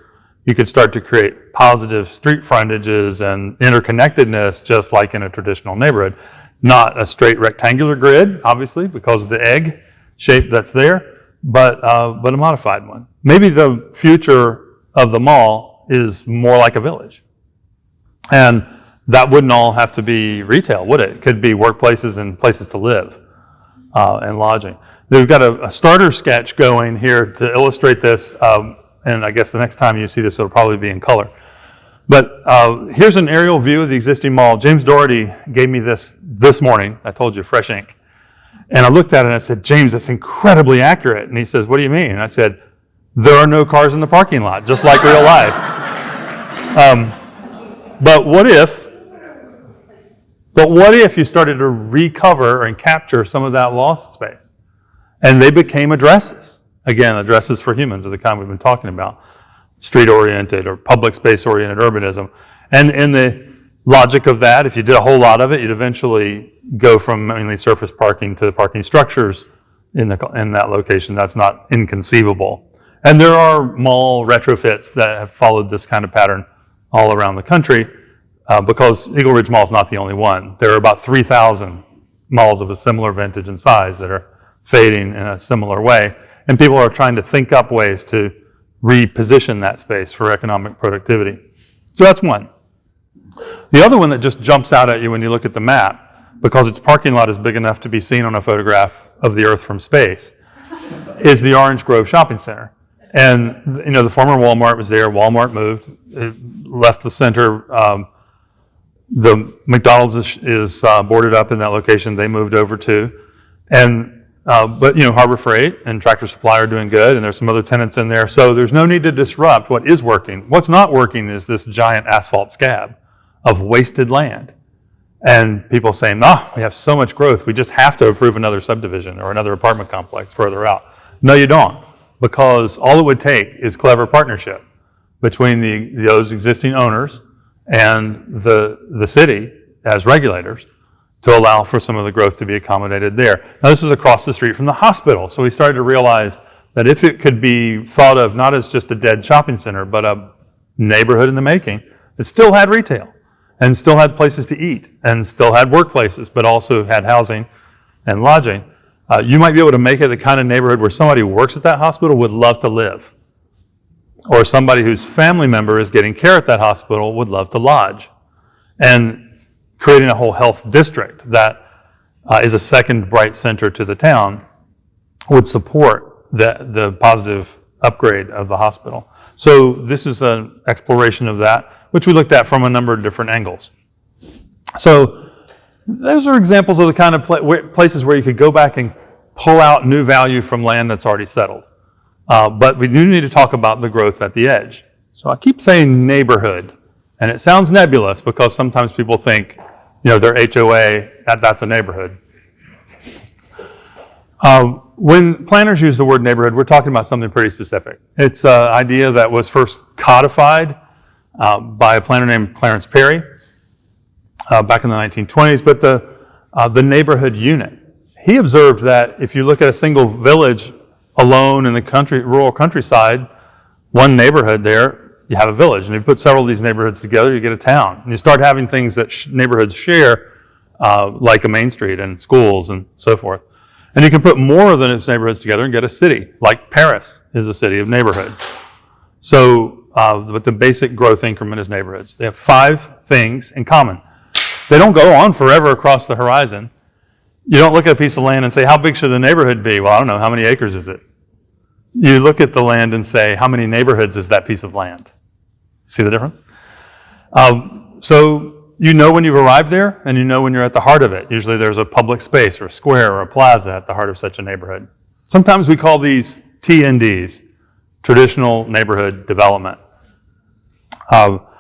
Speaker 2: you could start to create positive street frontages and interconnectedness just like in a traditional neighborhood. Not a straight rectangular grid, obviously, because of the egg shape that's there, but a modified one. Maybe the future of the mall is more like a village. And that wouldn't all have to be retail, would it? It could be workplaces and places to live and lodging. We've got a starter sketch going here to illustrate this, and I guess the next time you see this, it'll probably be in color. But here's an aerial view of the existing mall. James Doherty gave me this morning. I told you, fresh ink. And I looked at it and I said, James, that's incredibly accurate. And he says, what do you mean? And I said, there are no cars in the parking lot, just like real life. But what if you started to recover and capture some of that lost space? And they became addresses. Again, addresses for humans of the kind we've been talking about. Street-oriented or public space-oriented urbanism. And in the logic of that, if you did a whole lot of it, you'd eventually go from mainly surface parking to parking structures in that location. That's not inconceivable. And there are mall retrofits that have followed this kind of pattern all around the country because Eagle Ridge Mall is not the only one. There are about 3,000 malls of a similar vintage and size that are fading in a similar way. And people are trying to think up ways to reposition that space for economic productivity. So that's one. The other one that just jumps out at you when you look at the map, because its parking lot is big enough to be seen on a photograph of the Earth from space, is the Orange Grove Shopping Center. And the former Walmart was there. Walmart moved, it left the center. The McDonald's is boarded up in that location. They moved over too. But Harbor Freight and Tractor Supply are doing good, and there's some other tenants in there. So there's no need to disrupt what is working. What's not working is this giant asphalt scab of wasted land. And people saying, we have so much growth, we just have to approve another subdivision or another apartment complex further out. No, you don't, because all it would take is clever partnership between those existing owners and the city as regulators to allow for some of the growth to be accommodated there. Now, this is across the street from the hospital, so we started to realize that if it could be thought of not as just a dead shopping center, but a neighborhood in the making, it still had retail, and still had places to eat, and still had workplaces, but also had housing and lodging. You might be able to make it the kind of neighborhood where somebody who works at that hospital would love to live, or somebody whose family member is getting care at that hospital would love to lodge. And creating a whole health district that is a second bright center to the town would support the positive upgrade of the hospital. So this is an exploration of that, which we looked at from a number of different angles. So those are examples of the kind of places where you could go back and pull out new value from land that's already settled. But we do need to talk about the growth at the edge. So I keep saying neighborhood, and it sounds nebulous because sometimes people think, their HOA, that's a neighborhood. When planners use the word neighborhood, we're talking about something pretty specific. It's an idea that was first codified by a planner named Clarence Perry back in the 1920s, but the neighborhood unit. He observed that if you look at a single village alone in the rural countryside, one neighborhood there, you have a village. And if you put several of these neighborhoods together, you get a town. And you start having things that neighborhoods share, like a main street and schools and so forth. And you can put more than its neighborhoods together and get a city, like Paris is a city of neighborhoods. So, but the basic growth increment is neighborhoods. They have 5 things in common. They don't go on forever across the horizon. You don't look at a piece of land and say, how big should the neighborhood be? Well, I don't know. How many acres is it? You look at the land and say, how many neighborhoods is that piece of land? See the difference? So you know when you've arrived there, and you know when you're at the heart of it. Usually there's a public space or a square or a plaza at the heart of such a neighborhood. Sometimes we call these TNDs, traditional neighborhood development. Well,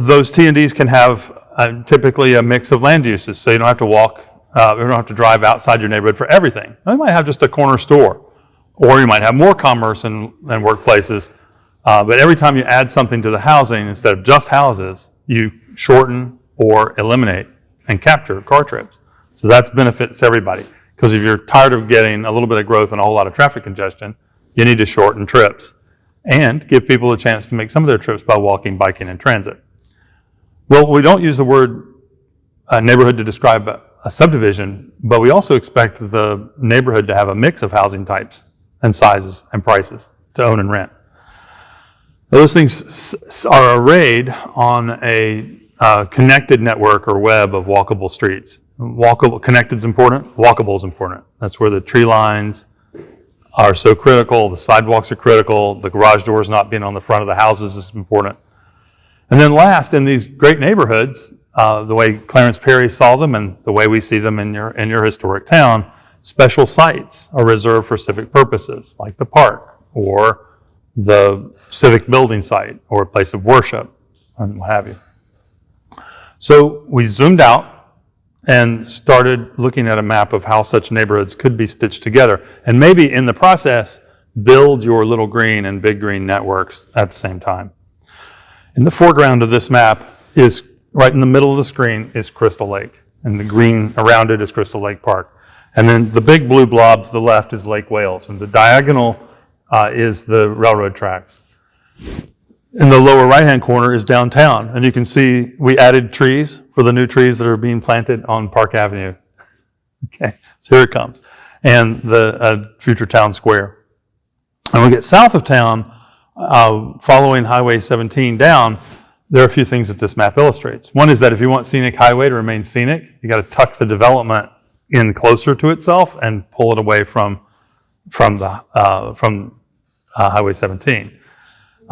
Speaker 2: those TNDs can have typically a mix of land uses, so you don't have to you don't have to drive outside your neighborhood for everything. You might have just a corner store or you might have more commerce and workplaces. But every time you add something to the housing, instead of just houses, you shorten or eliminate and capture car trips. So that's benefits everybody. Because if you're tired of getting a little bit of growth and a whole lot of traffic congestion, you need to shorten trips and give people a chance to make some of their trips by walking, biking, and transit. Well, we don't use the word neighborhood to describe a subdivision, but we also expect the neighborhood to have a mix of housing types and sizes and prices to own and rent. Those things are arrayed on a connected network or web of walkable streets. Connected is important, walkable is important. That's where the tree lines are so critical, the sidewalks are critical, the garage doors not being on the front of the houses is important. And then last, in these great neighborhoods, the way Clarence Perry saw them and the way we see them in your historic town, special sites are reserved for civic purposes, like the park or the civic building site or a place of worship and what have you. So we zoomed out and started looking at a map of how such neighborhoods could be stitched together, and maybe in the process build your little green and big green networks at the same time. In the foreground of this map is, right in the middle of the screen, is Crystal Lake, and the green around it is Crystal Lake Park. And then the big blue blob to the left is Lake Wales, and the diagonal is the railroad tracks. In the lower right-hand corner is downtown, and you can see we added trees for the new trees that are being planted on Park Avenue. Okay, so here it comes. And the future town square. And we get south of town, following Highway 17 down, there are a few things that this map illustrates. One is that if you want scenic highway to remain scenic, you got to tuck the development in closer to itself and pull it away from Highway 17.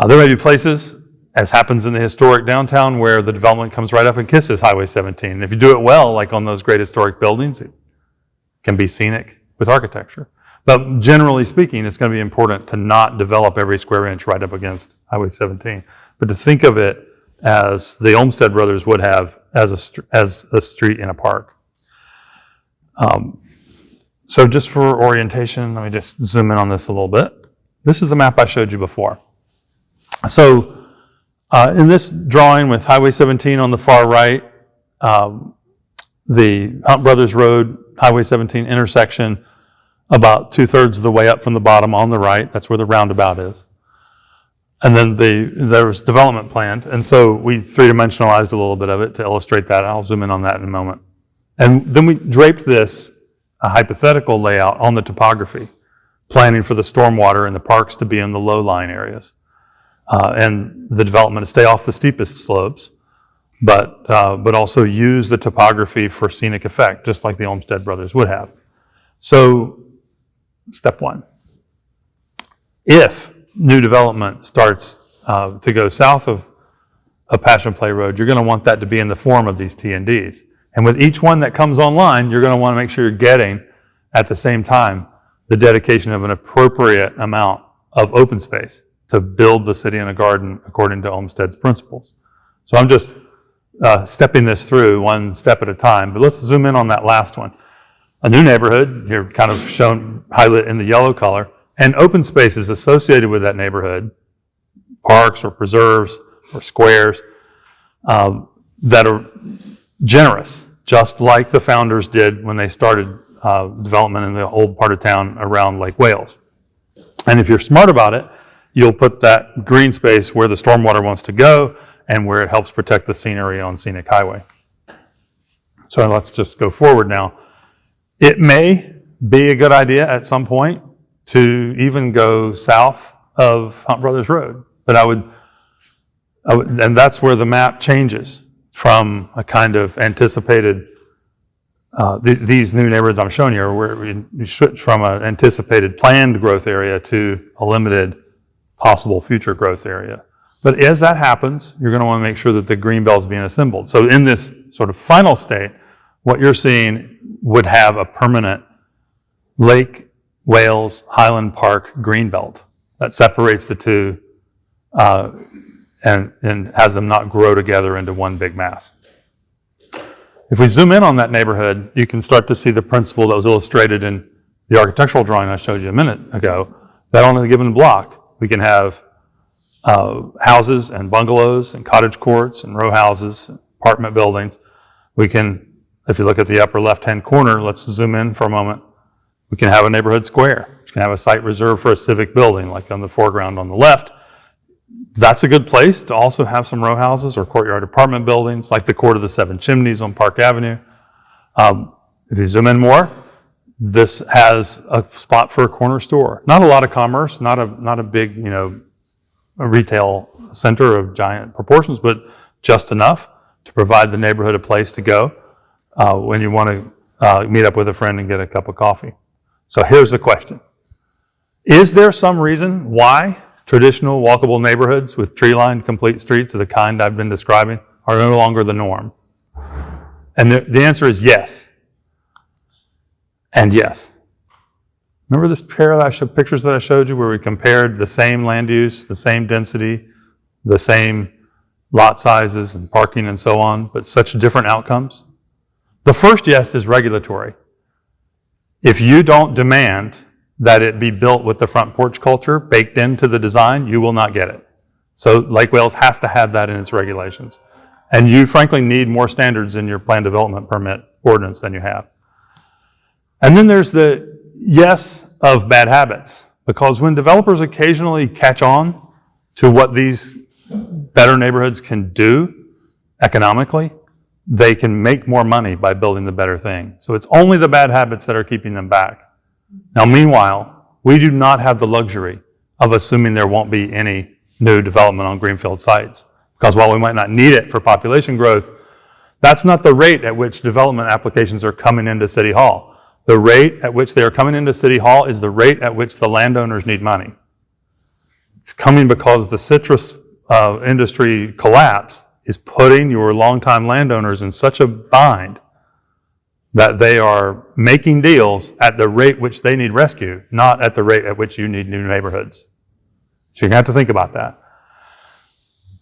Speaker 2: There may be places, as happens in the historic downtown, where the development comes right up and kisses Highway 17. And if you do it well, like on those great historic buildings, it can be scenic with architecture. But generally speaking, it's going to be important to not develop every square inch right up against Highway 17, but to think of it as the Olmsted brothers would have as a street in a park. So just for orientation, let me just zoom in on this a little bit. This is the map I showed you before. So in this drawing with Highway 17 on the far right, the Hunt Brothers Road, Highway 17 intersection, about 2/3 of the way up from the bottom on the right, that's where the roundabout is. And then there was development planned, and so we three-dimensionalized a little bit of it to illustrate that. I'll zoom in on that in a moment. And then we draped this, a hypothetical layout, on the topography, planning for the stormwater and the parks to be in the low-lying areas. And the development to stay off the steepest slopes, but also use the topography for scenic effect, just like the Olmsted brothers would have. So, step one. If new development starts to go south of Passion Play Road, you're going to want that to be in the form of these T&Ds. And with each one that comes online, you're going to want to make sure you're getting, at the same time, the dedication of an appropriate amount of open space to build the city in a garden according to Olmsted's principles. So I'm just stepping this through one step at a time, but let's zoom in on that last one. A new neighborhood, here kind of shown, highlighted in the yellow color, and open spaces associated with that neighborhood, parks or preserves or squares, that are generous, just like the founders did when they started development in the old part of town around Lake Wales. And if you're smart about it, you'll put that green space where the stormwater wants to go and where it helps protect the scenery on Scenic Highway. So let's just go forward now. It may be a good idea at some point to even go south of Hunt Brothers Road, but I would, and that's where the map changes from a kind of anticipated, these new neighborhoods I'm showing you are where we switch from an anticipated planned growth area to a limited possible future growth area. But as that happens, you're going to want to make sure that the green belt is being assembled. So in this sort of final state, what you're seeing would have a permanent Lake Wales Highland Park green belt that separates the two and has them not grow together into one big mass. If we zoom in on that neighborhood, you can start to see the principle that was illustrated in the architectural drawing I showed you a minute ago, that on a given block, we can have houses and bungalows and cottage courts and row houses, apartment buildings. We can, if you look at the upper left-hand corner, let's zoom in for a moment. We can have a neighborhood square. We can have a site reserved for a civic building, like on the foreground on the left. That's a good place to also have some row houses or courtyard apartment buildings, like the Court of the Seven Chimneys on Park Avenue. If you zoom in more, this has a spot for a corner store. Not a lot of commerce, not a big, a retail center of giant proportions, but just enough to provide the neighborhood a place to go when you want to meet up with a friend and get a cup of coffee. So here's the question. Is there some reason why traditional walkable neighborhoods with tree-lined complete streets of the kind I've been describing are no longer the norm? And the answer is yes. And yes. Remember this pair of pictures that I showed you where we compared the same land use, the same density, the same lot sizes and parking and so on, but such different outcomes? The first yes is regulatory. If you don't demand that it be built with the front porch culture baked into the design, you will not get it. So Lake Wales has to have that in its regulations. And you frankly need more standards in your plan development permit ordinance than you have. And then there's the yes of bad habits, because when developers occasionally catch on to what these better neighborhoods can do economically, they can make more money by building the better thing. So it's only the bad habits that are keeping them back. Now, meanwhile, we do not have the luxury of assuming there won't be any new development on greenfield sites, because while we might not need it for population growth, that's not the rate at which development applications are coming into City Hall. The rate at which they are coming into City Hall is the rate at which the landowners need money. It's coming because the citrus industry collapse is putting your longtime landowners in such a bind that they are making deals at the rate which they need rescue, not at the rate at which you need new neighborhoods. So you have to think about that.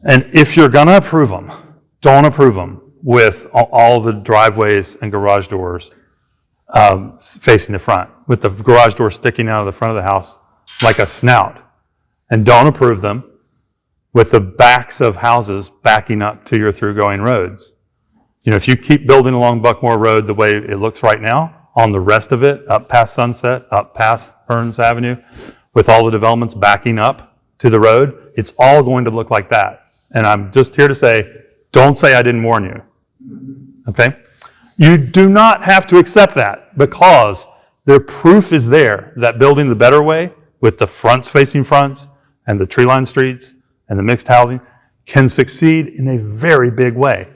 Speaker 2: And if you're going to approve them, don't approve them with all the driveways and garage doors facing the front, with the garage door sticking out of the front of the house like a snout. And don't approve them with the backs of houses backing up to your through-going roads. If you keep building along Buckmore Road the way it looks right now, on the rest of it, up past Sunset, up past Burns Avenue, with all the developments backing up to the road, it's all going to look like that. And I'm just here to say, don't say I didn't warn you. Okay? You do not have to accept that, because the proof is there that building the better way with the fronts facing fronts and the tree-lined streets and the mixed housing can succeed in a very big way.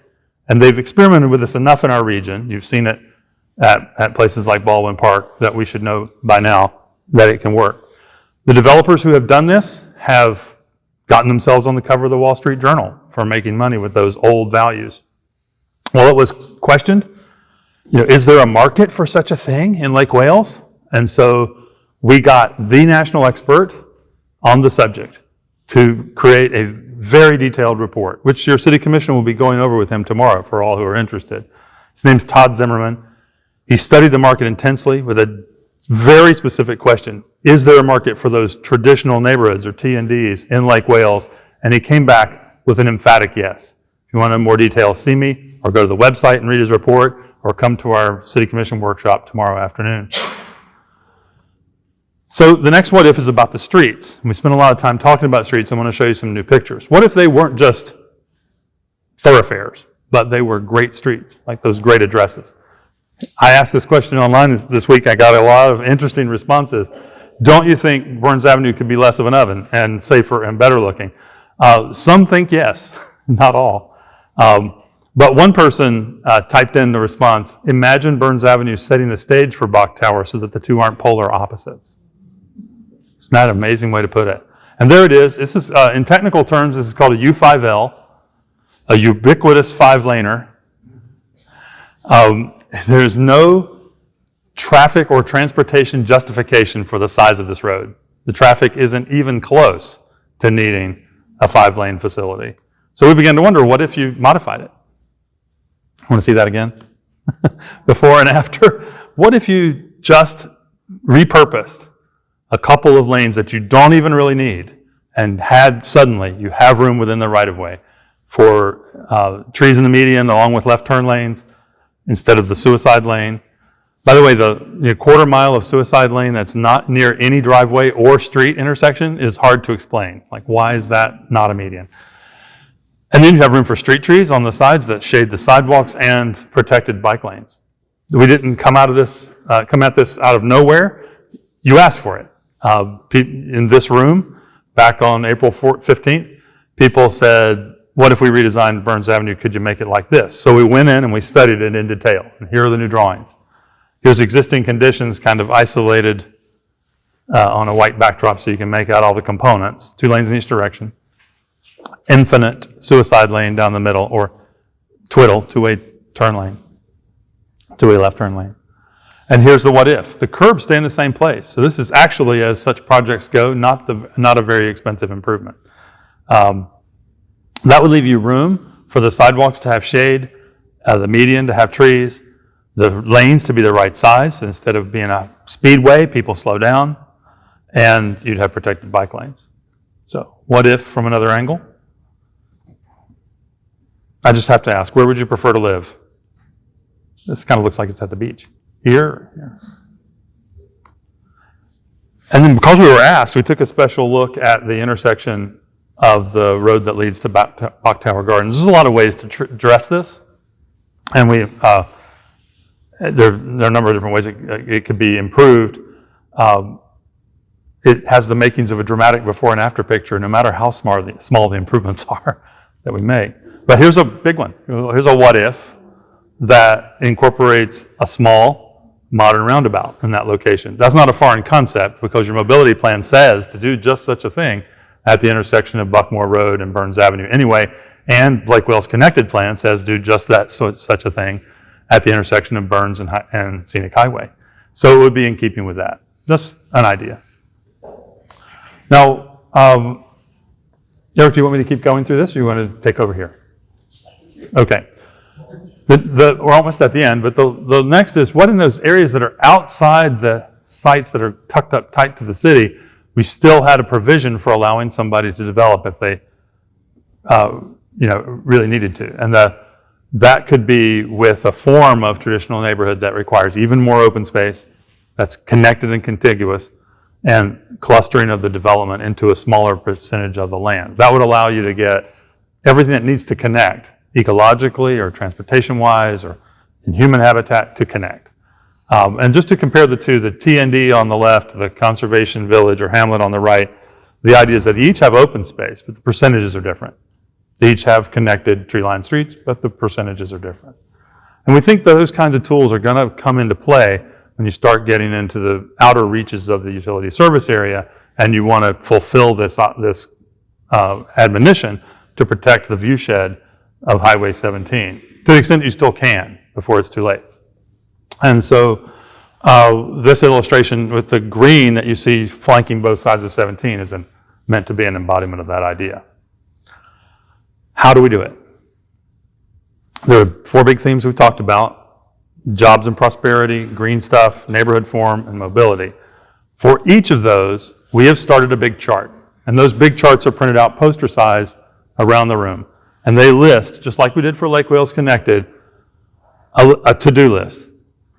Speaker 2: And they've experimented with this enough in our region. You've seen it at places like Baldwin Park that we should know by now that it can work. The developers who have done this have gotten themselves on the cover of the Wall Street Journal for making money with those old values. Well, it was questioned, is there a market for such a thing in Lake Wales? And so we got the national expert on the subject to create a very detailed report, which your city commission will be going over with him tomorrow for all who are interested. His name's Todd Zimmerman. He studied the market intensely with a very specific question. Is there a market for those traditional neighborhoods or T&Ds in Lake Wales? And he came back with an emphatic yes. If you want to know more detail, see me or go to the website and read his report, or come to our city commission workshop tomorrow afternoon. So the next what if is about the streets. We spent a lot of time talking about streets. I want to show you some new pictures. What if they weren't just thoroughfares, but they were great streets, like those great addresses? I asked this question online this week. I got a lot of interesting responses. Don't you think Burns Avenue could be less of an oven and safer and better looking? Some think yes, not all. But one person typed in the response, imagine Burns Avenue setting the stage for Bach Tower so that the two aren't polar opposites. It's not an amazing way to put it. And there it is. This is, in technical terms, this is called a U5L, a ubiquitous 5-laner. There's no traffic or transportation justification for the size of this road. The traffic isn't even close to needing a 5-lane facility. So we began to wonder, what if you modified it? Want to see that again? Before and after? What if you just repurposed a couple of lanes that you don't even really need, and suddenly you have room within the right-of-way for trees in the median along with left turn lanes instead of the suicide lane. By the way, the quarter mile of suicide lane that's not near any driveway or street intersection is hard to explain. Like, why is that not a median? And then you have room for street trees on the sides that shade the sidewalks and protected bike lanes. We didn't come at this out of nowhere. You asked for it. In this room, back on April 15th, people said, what if we redesigned Burns Avenue? Could you make it like this? So we went in and we studied it in detail. And here are the new drawings. Here's existing conditions kind of isolated on a white backdrop so you can make out all the components. 2 lanes in each direction. Infinite suicide lane down the middle, or twiddle, 2-way turn lane. 2-way left turn lane. And here's the what if. The curbs stay in the same place. So this is actually, as such projects go, not a very expensive improvement. That would leave you room for the sidewalks to have shade, the median to have trees, the lanes to be the right size. Instead of being a speedway, people slow down, and you'd have protected bike lanes. So what if from another angle? I just have to ask, where would you prefer to live? This kind of looks like it's at the beach. Here or here? And then because we were asked, we took a special look at the intersection of the road that leads to Bach Tower Gardens. There's a lot of ways to address this. And there are a number of different ways it could be improved. It has the makings of a dramatic before and after picture, no matter how small the improvements are that we make. But here's a big one. Here's a what if that incorporates a small modern roundabout in that location. That's not a foreign concept because your mobility plan says to do just such a thing at the intersection of Buckmore Road and Burns Avenue anyway, and Lake Wales Connected Plan says do just that, such a thing at the intersection of Burns and Scenic Highway. So it would be in keeping with that. Just an idea. Now, Eric, do you want me to keep going through this, or you want to take over here? Okay. We're almost at the end, but the next is what in those areas that are outside the sites that are tucked up tight to the city, we still had a provision for allowing somebody to develop if they really needed to. And that could be with a form of traditional neighborhood that requires even more open space, that's connected and contiguous, and clustering of the development into a smaller percentage of the land. That would allow you to get everything that needs to connect, ecologically or transportation-wise or in human habitat, to connect. And just to compare the two, the TND on the left, the conservation village or hamlet on the right, the idea is that they each have open space, but the percentages are different. They each have connected tree-lined streets, but the percentages are different. And we think those kinds of tools are going to come into play when you start getting into the outer reaches of the utility service area and you want to fulfill this admonition to protect the viewshed of Highway 17, to the extent you still can before it's too late. And so this illustration with the green that you see flanking both sides of 17 is meant to be an embodiment of that idea. How do we do it? There are 4 big themes we've talked about: jobs and prosperity, green stuff, neighborhood form, and mobility. For each of those, we have started a big chart. And those big charts are printed out poster size around the room. And they list, just like we did for Lake Wales Connected, a to-do list.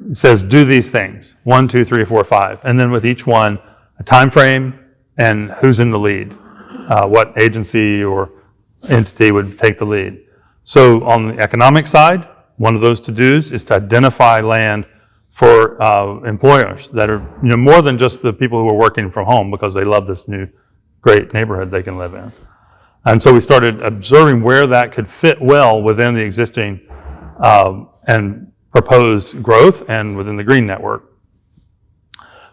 Speaker 2: It says, do these things, 1, 2, 3, 4, 5. And then with each one, a time frame and who's in the lead, what agency or entity would take the lead. So on the economic side, one of those to-dos is to identify land for employers that are more than just the people who are working from home because they love this new great neighborhood they can live in. And so we started observing where that could fit well within the existing and proposed growth and within the green network.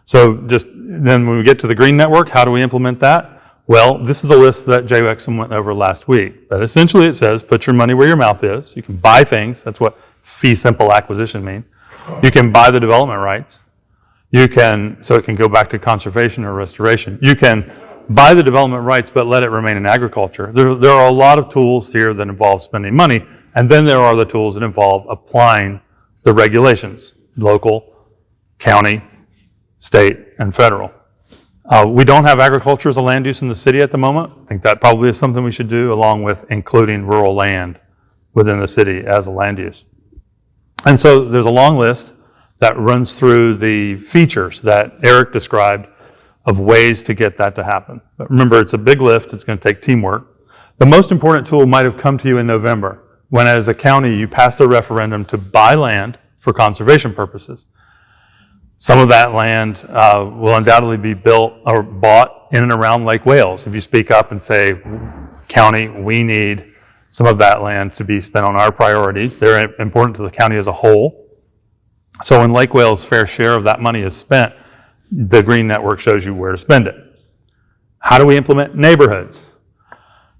Speaker 2: So just then when we get to the green network, how do we implement that? Well, this is the list that Jay Wexham went over last week. But essentially it says, put your money where your mouth is. You can buy things. That's what fee simple acquisition means. You can buy the development rights. So it can go back to conservation or restoration. You can buy the development rights, but let it remain in agriculture. There are a lot of tools here that involve spending money, and then there are the tools that involve applying the regulations, local, county, state and federal. We don't have agriculture as a land use in the city at the moment. I think that probably is something we should do, along with including rural land within the city as a land use. And so there's a long list that runs through the features that Eric described of ways to get that to happen. But remember, it's a big lift. It's going to take teamwork. The most important tool might have come to you in November, when as a county you passed a referendum to buy land for conservation purposes. Some of that land will undoubtedly be built or bought in and around Lake Wales. If you speak up and say, county, we need some of that land to be spent on our priorities. They're important to the county as a whole. So when Lake Wales' fair share of that money is spent, the Green Network shows you where to spend it. How do we implement neighborhoods?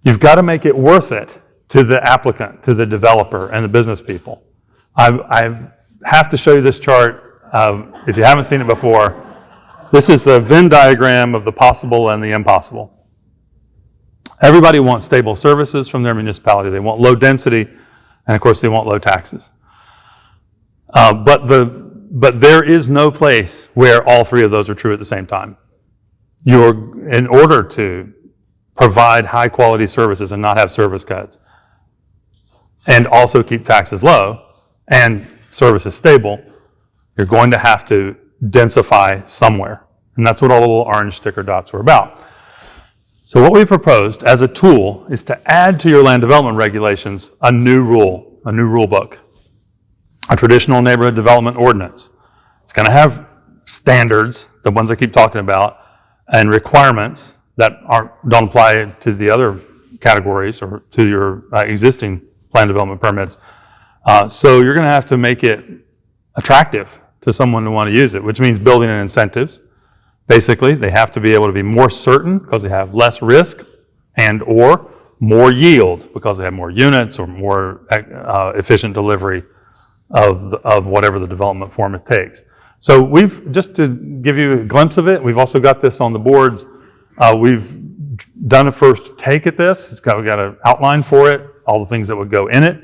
Speaker 2: You've got to make it worth it to the applicant, to the developer, and the business people. I have to show you this chart. If you haven't seen it before, this is a Venn diagram of the possible and the impossible. Everybody wants stable services from their municipality. They want low density, and of course they want low taxes. But there is no place where all three of those are true at the same time. In order to provide high quality services and not have service cuts, and also keep taxes low and services stable, you're going to have to densify somewhere. And that's what all the little orange sticker dots were about. So what we proposed as a tool is to add to your land development regulations a new rule book, a traditional neighborhood development ordinance. It's going to have standards, the ones I keep talking about, and requirements that don't apply to the other categories or to your existing plan development permits. So you're going to have to make it attractive to someone to want to use it, which means building in incentives. Basically, they have to be able to be more certain because they have less risk and or more yield because they have more units or more efficient delivery of whatever the development form it takes. So we've, just to give you a glimpse of it, we've also got this on the boards. We've done a first take at this. We've got an outline for it, all the things that would go in it.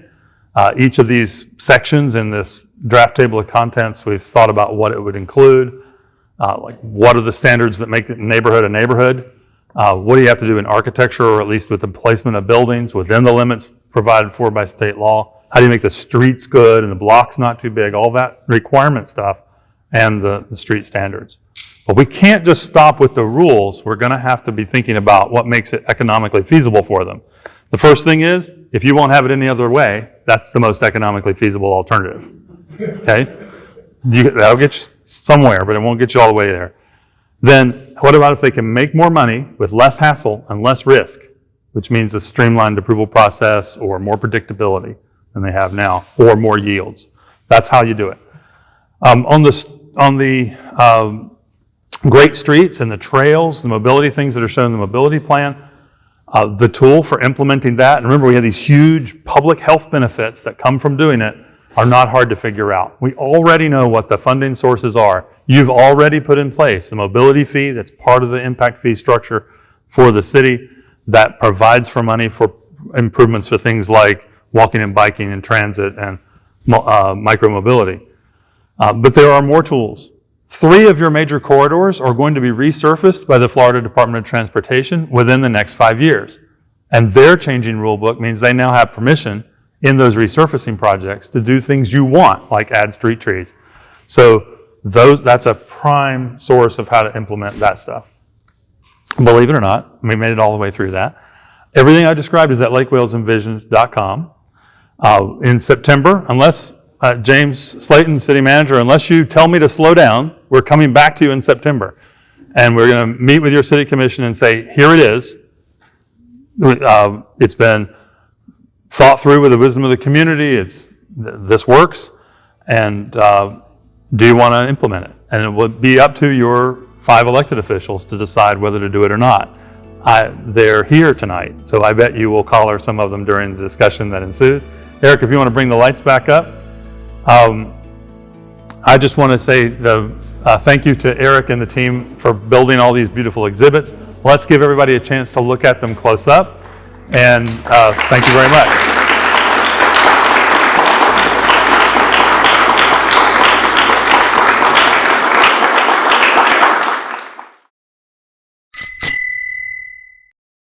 Speaker 2: Each of these sections in this draft table of contents, we've thought about what it would include, like what are the standards that make a neighborhood a neighborhood? What do you have to do in architecture, or at least with the placement of buildings within the limits provided for by state law? How do you make the streets good and the blocks not too big? All that requirement stuff and the street standards. But we can't just stop with the rules. We're going to have to be thinking about what makes it economically feasible for them. The first thing is, if you won't have it any other way, that's the most economically feasible alternative. Okay? That'll get you somewhere, but it won't get you all the way there. Then, what about if they can make more money with less hassle and less risk, which means a streamlined approval process or more predictability than they have now, or more yields? That's how you do it. On the great streets and the trails, the mobility things that are shown in the mobility plan, the tool for implementing that, and remember we have these huge public health benefits that come from doing it, are not hard to figure out. We already know what the funding sources are. You've already put in place the mobility fee that's part of the impact fee structure for the city that provides for money for improvements for things like walking and biking and transit and micromobility. But there are more tools. 3 of your major corridors are going to be resurfaced by the Florida Department of Transportation within the next 5 years. And their changing rule book means they now have permission in those resurfacing projects to do things you want, like add street trees. So that's a prime source of how to implement that stuff. Believe it or not, we made it all the way through that. Everything I described is at lakewalesenvisioned.com. In September, unless James Slayton, city manager, unless you tell me to slow down, we're coming back to you in September. And we're going to meet with your city commission and say, here it is. It's been thought through with the wisdom of the community. This works. And do you want to implement it? And it will be up to your 5 elected officials to decide whether to do it or not. They're here tonight, so I bet you will collar some of them during the discussion that ensues. Eric, if you want to bring the lights back up. I just want to say thank you to Eric and the team for building all these beautiful exhibits. Let's give everybody a chance to look at them close up. And thank you very much.